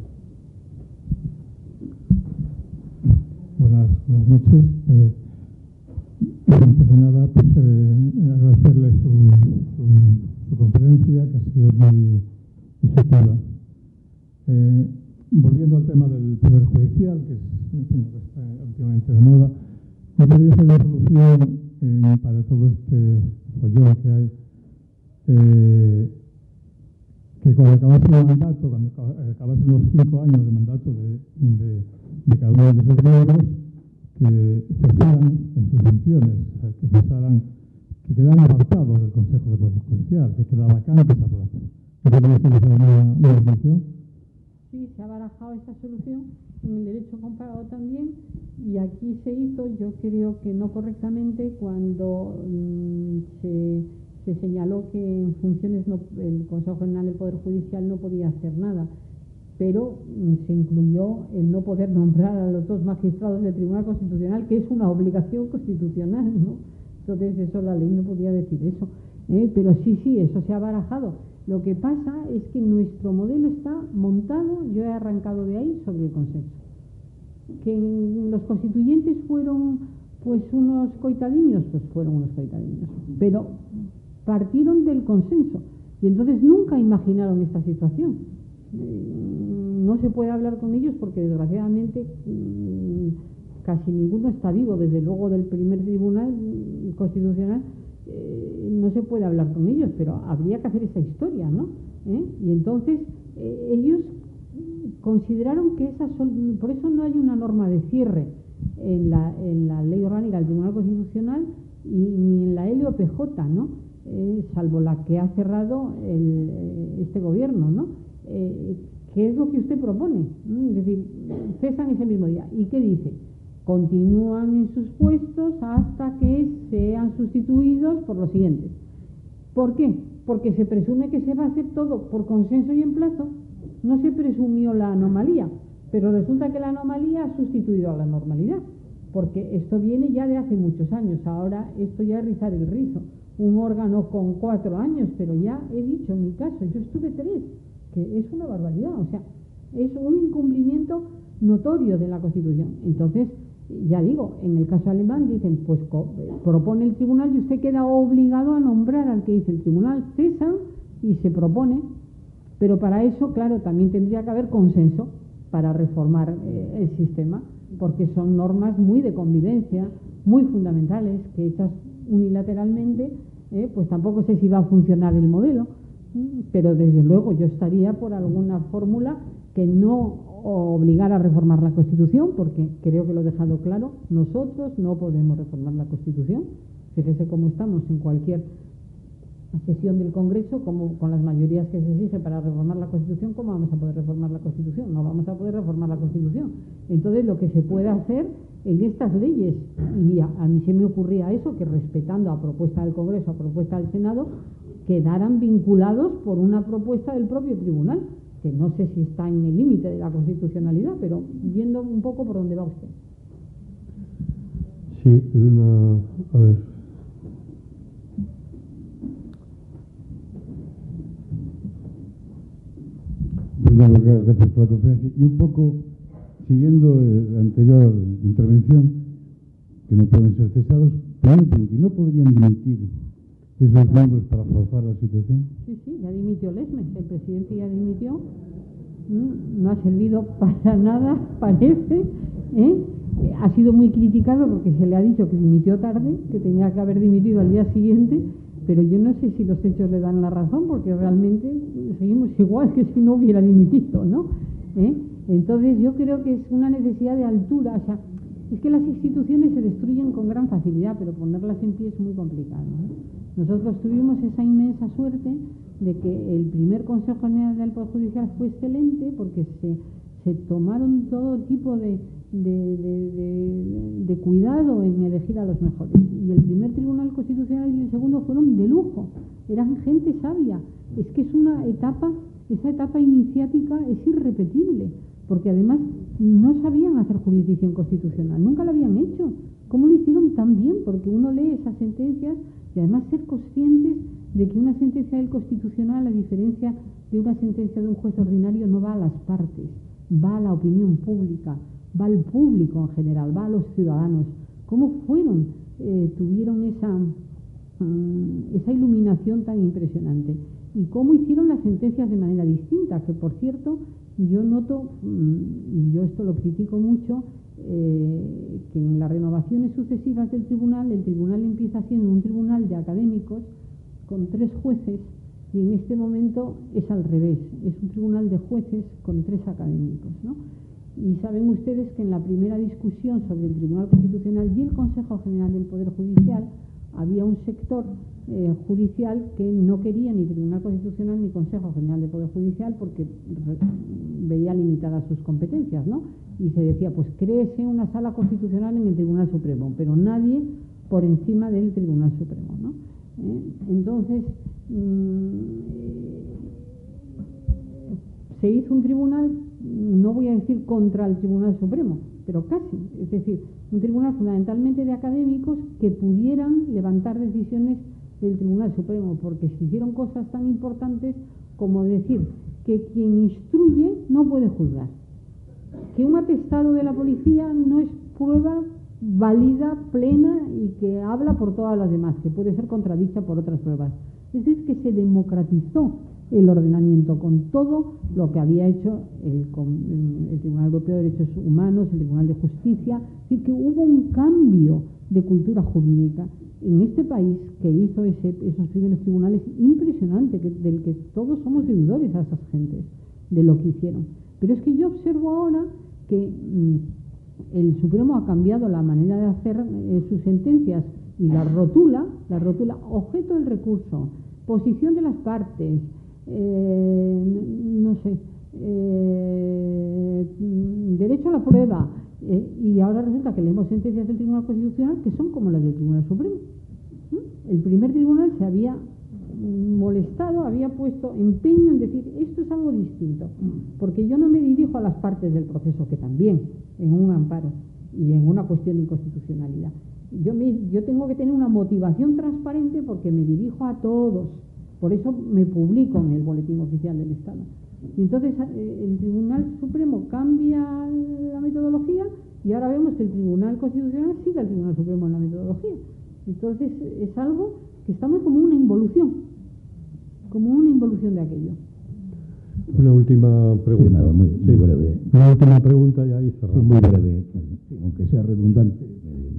C: Buenas noches. Antes de nada, pues agradecerle su conferencia, que ha sido muy instructiva. Volviendo al tema del Poder Judicial, que está últimamente de moda, me gustaría hacer una solución para todo este follón que hay.
E: cuando acabase el mandato, cuando acabasen los 5 años de mandato de cada uno de esos miembros, que cesaran en sus funciones, o sea, que quedaran apartados del Consejo de Poder Judicial, que queda vacante esa plaza. ¿Creo que esa es una solución?
B: Sí, se ha barajado esa solución en el derecho comparado también, y aquí se hizo, yo creo que no correctamente, cuando se señaló que en funciones el Consejo General del Poder Judicial no podía hacer nada, pero se incluyó el no poder nombrar a los 2 magistrados del Tribunal Constitucional, que es una obligación constitucional, ¿no? Entonces eso, la ley no podía decir eso, pero sí, eso se ha barajado. Lo que pasa es que nuestro modelo está montado, yo he arrancado de ahí, sobre el consenso. Que los constituyentes fueron pues unos coitadiños, pues fueron unos coitadiños, pero partieron del consenso y entonces nunca imaginaron esta situación. No se puede hablar con ellos porque desgraciadamente casi ninguno está vivo, desde luego del primer tribunal constitucional. No se puede hablar con ellos, pero habría que hacer esa historia, ¿no? Y entonces ellos consideraron que por eso no hay una norma de cierre en la ley orgánica del Tribunal Constitucional ni en la LOPJ, ¿no? Salvo la que ha cerrado este gobierno, ¿no? ¿Qué es lo que usted propone? Es decir, cesan ese mismo día. ¿Y qué dice? Continúan en sus puestos hasta que sean sustituidos por los siguientes. ¿Por qué? Porque se presume que se va a hacer todo por consenso y en plazo. No se presumió la anomalía, pero resulta que la anomalía ha sustituido a la normalidad, porque esto viene ya de hace muchos años. Ahora esto ya es rizar el rizo. Un órgano con 4 años, pero ya he dicho en mi caso, yo estuve 3, que es una barbaridad, o sea, es un incumplimiento notorio de la Constitución. Entonces, ya digo, en el caso alemán dicen, pues propone el tribunal y usted queda obligado a nombrar al que dice el tribunal, cesan y se propone, pero para eso, claro, también tendría que haber consenso para reformar el sistema, porque son normas muy de convivencia, muy fundamentales, que hechas unilateralmente, pues tampoco sé si va a funcionar el modelo, pero desde luego yo estaría por alguna fórmula que no obligar a reformar la Constitución, porque creo que lo he dejado claro, nosotros no podemos reformar la Constitución. Fíjese cómo estamos en cualquier sesión del Congreso, como con las mayorías que se exigen para reformar la Constitución. ¿Cómo vamos a poder reformar la Constitución? No vamos a poder reformar la Constitución. Entonces, lo que se puede hacer en estas leyes, y a mí se me ocurría eso, que respetando a propuesta del Congreso, a propuesta del Senado, quedaran vinculados por una propuesta del propio tribunal, que no sé si está en el límite de la constitucionalidad, pero viendo un poco por dónde va usted.
A: Sí, a ver. Primero, gracias por la conferencia. Y un poco, siguiendo la anterior intervención, que no pueden ser cesados, primero, ¿y no podrían dimitir esos miembros para forzar la situación?
B: Sí, ya dimitió Lesmes, el presidente ya dimitió, no ha servido para nada, parece, ha sido muy criticado porque se le ha dicho que dimitió tarde, que tenía que haber dimitido al día siguiente, pero yo no sé si los hechos le dan la razón, porque realmente seguimos igual que si no hubiera dimitido, ¿no? Entonces yo creo que es una necesidad de altura, o sea, es que las instituciones se destruyen con gran facilidad, pero ponerlas en pie es muy complicado, ¿no? Nosotros tuvimos esa inmensa suerte de que el primer Consejo General del Poder Judicial fue excelente, porque se tomaron todo tipo de cuidado en elegir a los mejores. Y el primer Tribunal Constitucional y el segundo fueron de lujo, eran gente sabia. Es que es esa etapa iniciática es irrepetible, porque además no sabían hacer jurisdicción constitucional, nunca la habían hecho. ¿Cómo lo hicieron tan bien? Porque uno lee esas sentencias y además ser conscientes de que una sentencia del Constitucional, a diferencia de una sentencia de un juez ordinario, no va a las partes, va a la opinión pública, va al público en general, va a los ciudadanos. ¿Cómo tuvieron esa iluminación tan impresionante? Y cómo hicieron las sentencias de manera distinta, que por cierto, yo noto, y yo esto lo critico mucho, que en las renovaciones sucesivas del tribunal, el tribunal empieza siendo un tribunal de académicos con 3 jueces Y en este momento es al revés, es un tribunal de jueces con 3 académicos, ¿no? Y saben ustedes que en la primera discusión sobre el Tribunal Constitucional y el Consejo General del Poder Judicial había un sector judicial que no quería ni Tribunal Constitucional ni Consejo General del Poder Judicial porque veía limitadas sus competencias, ¿no? Y se decía, pues créese una sala constitucional en el Tribunal Supremo, pero nadie por encima del Tribunal Supremo, ¿no? Entonces, se hizo un tribunal, no voy a decir contra el Tribunal Supremo, pero casi, es decir, un tribunal fundamentalmente de académicos que pudieran levantar decisiones del Tribunal Supremo, porque se hicieron cosas tan importantes como decir que quien instruye no puede juzgar, que un atestado de la policía no es prueba válida, plena y que habla por todas las demás, que puede ser contradicha por otras pruebas. Es decir, que se democratizó el ordenamiento con todo lo que había hecho el Tribunal Europeo de Derechos Humanos, el Tribunal de Justicia. Es decir, que hubo un cambio de cultura jurídica en este país que hizo esos primeros tribunales impresionante, del que todos somos deudores a esas gentes, de lo que hicieron. Pero es que yo observo ahora que el Supremo ha cambiado la manera de hacer sus sentencias y la rotula objeto del recurso, posición de las partes, derecho a la prueba, y ahora resulta que leemos sentencias del Tribunal Constitucional que son como las del Tribunal Supremo. El primer tribunal se había molestado, había puesto empeño en decir esto es algo distinto, porque yo no me dirijo a las partes del proceso, que también en un amparo y en una cuestión de inconstitucionalidad. Yo tengo que tener una motivación transparente porque me dirijo a todos. Por eso me publico en el Boletín Oficial del Estado. Y entonces el Tribunal Supremo cambia la metodología y ahora vemos que el Tribunal Constitucional sigue al Tribunal Supremo en la metodología. Entonces es algo que estamos como una involución de aquello.
A: Una última pregunta.
C: Sí, nada, muy breve.
A: Una última pregunta ya y cerramos.
C: Sí, muy breve. Aunque sea redundante,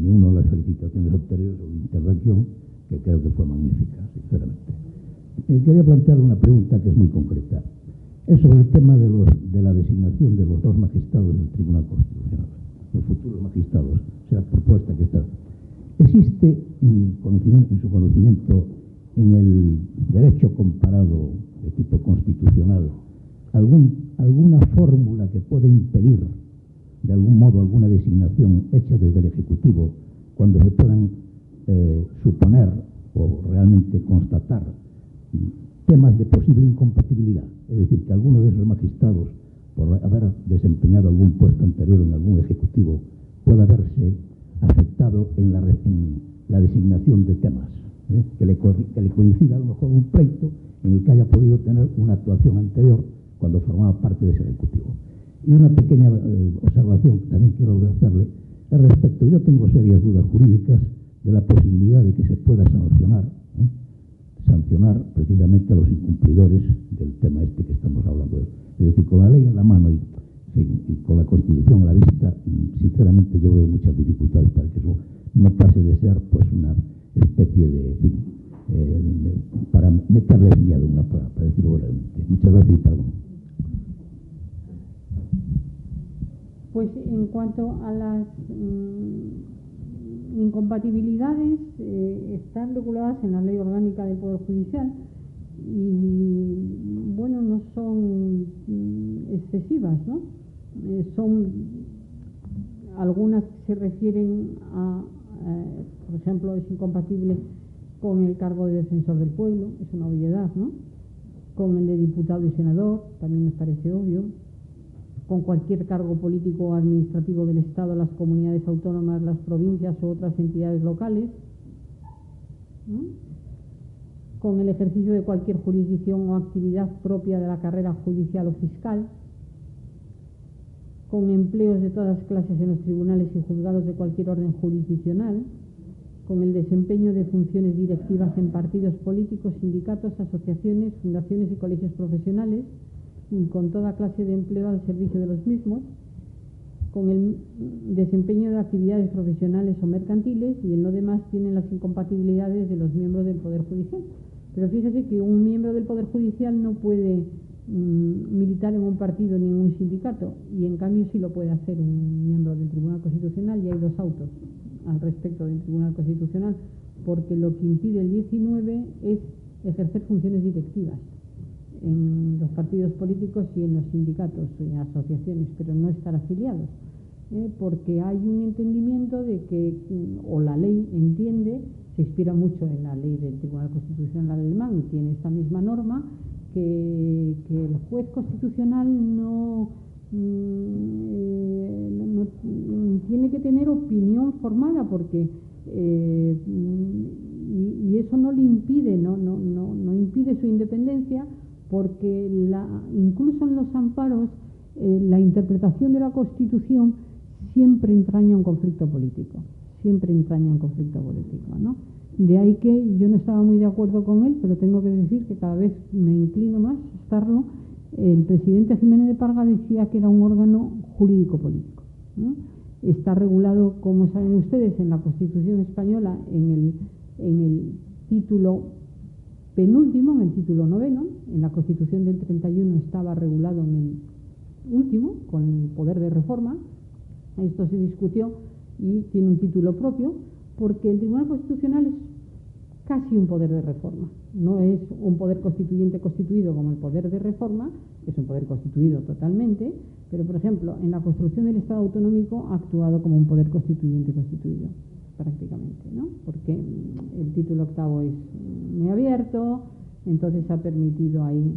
C: me uno a las felicitaciones anteriores sobre la intervención, que creo que fue magnífica, sinceramente. Quería plantearle una pregunta que es muy concreta. Es sobre el tema de la designación de los 2 magistrados del Tribunal Constitucional, los futuros magistrados. O sea, la propuesta que está. ¿Existe en su conocimiento en el derecho comparado de tipo constitucional alguna fórmula que pueda impedir de algún modo alguna designación hecha desde el Ejecutivo cuando se puedan suponer o realmente constatar temas de posible incompatibilidad? Es decir, que alguno de esos magistrados, por haber desempeñado algún puesto anterior en algún Ejecutivo, pueda verse afectado en la designación de temas, que le coincida a lo mejor un pleito en el que haya podido tener una actuación anterior cuando formaba parte de ese Ejecutivo. Y una pequeña observación que también quiero hacerle al respecto. Yo tengo serias dudas jurídicas de la posibilidad de que se pueda sancionar precisamente a los incumplidores del tema este que estamos hablando. Es decir, con la ley en la mano y con la Constitución a la vista, sinceramente yo veo muchas dificultades para que eso no pase de ser pues una especie de para meterles miedo, para decirlo brevemente. Muchas gracias y perdón.
B: Pues en cuanto a las incompatibilidades, están reguladas en la Ley Orgánica del Poder Judicial y, bueno, no son excesivas, ¿no? Son algunas que se refieren a, por ejemplo, es incompatible con el cargo de defensor del pueblo, es una obviedad, ¿no? Con el de diputado y senador, también me parece obvio. Con cualquier cargo político o administrativo del Estado, las comunidades autónomas, las provincias u otras entidades locales, ¿no? Con el ejercicio de cualquier jurisdicción o actividad propia de la carrera judicial o fiscal, con empleos de todas clases en los tribunales y juzgados de cualquier orden jurisdiccional, con el desempeño de funciones directivas en partidos políticos, sindicatos, asociaciones, fundaciones y colegios profesionales, y con toda clase de empleo al servicio de los mismos, con el desempeño de actividades profesionales o mercantiles, y en lo demás tienen las incompatibilidades de los miembros del Poder Judicial. Pero fíjese que un miembro del Poder Judicial no puede militar en un partido ni en un sindicato, y en cambio sí lo puede hacer un miembro del Tribunal Constitucional, y hay 2 autos al respecto del Tribunal Constitucional, porque lo que impide el 19 es ejercer funciones directivas en los partidos políticos y en los sindicatos y asociaciones, pero no estar afiliados, porque hay un entendimiento de que, o la ley entiende, se inspira mucho en la ley del Tribunal Constitucional alemán y tiene esta misma norma, que el juez constitucional no tiene que tener opinión formada, porque y eso no le impide, no impide su independencia, porque incluso en los amparos la interpretación de la Constitución siempre entraña un conflicto político, ¿no? De ahí que yo no estaba muy de acuerdo con él, pero tengo que decir que cada vez me inclino más a estarlo. El presidente Jiménez de Parga decía que era un órgano jurídico-político, ¿no? Está regulado, como saben ustedes, en la Constitución española, en el título penúltimo, en el título 9, en la Constitución del 31 estaba regulado en el último, con el poder de reforma. Esto se discutió y tiene un título propio, porque el Tribunal Constitucional es casi un poder de reforma. No es un poder constituyente constituido como el poder de reforma, que es un poder constituido totalmente, pero, por ejemplo, en la construcción del Estado autonómico ha actuado como un poder constituyente constituido, prácticamente, ¿no? Porque el título 8 es muy abierto, entonces ha permitido ahí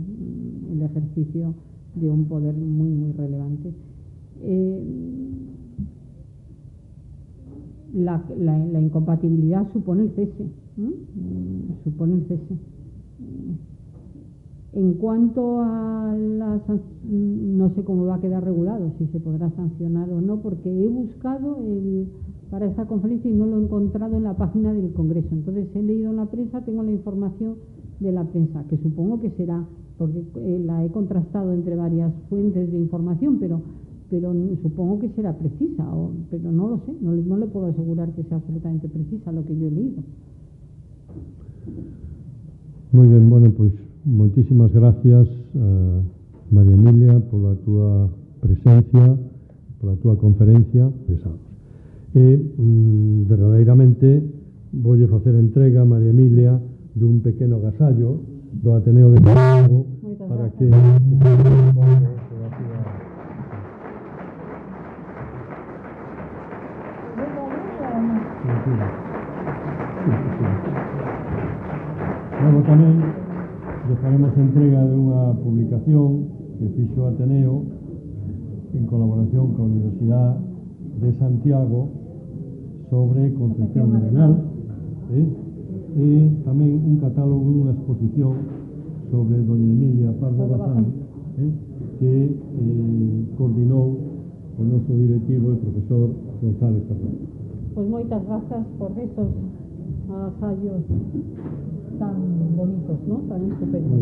B: el ejercicio de un poder muy, muy relevante. La incompatibilidad supone el cese, supone el cese. En cuanto a no sé cómo va a quedar regulado, si se podrá sancionar o no, porque he buscado para esta conferencia y no lo he encontrado en la página del Congreso. Entonces he leído en la prensa, tengo la información de la prensa, que supongo que será, porque la he contrastado entre varias fuentes de información, pero supongo que será precisa, pero no lo sé, no le puedo asegurar que sea absolutamente precisa lo que yo he leído.
A: Moi ben, bueno, pois moitísimas gracias, María Emilia, pola túa presencia, pola túa conferencia. Verdadeiramente voulle facer entrega, María Emilia, dun pequeno agasallo do Ateneo de Santiago para que Logo tamén lle faremos entrega dunha publicación que fixo Ateneo en colaboración coa Universidade de Santiago sobre Concepción Arenal, e tamén un catálogo dunha exposición sobre doña Emilia Pardo Bazán, que coordinou o noso directivo e profesor González Fernández.
B: Pues moitas grazas por estos agasallos tan bonitos, ¿no? Tan estupendos.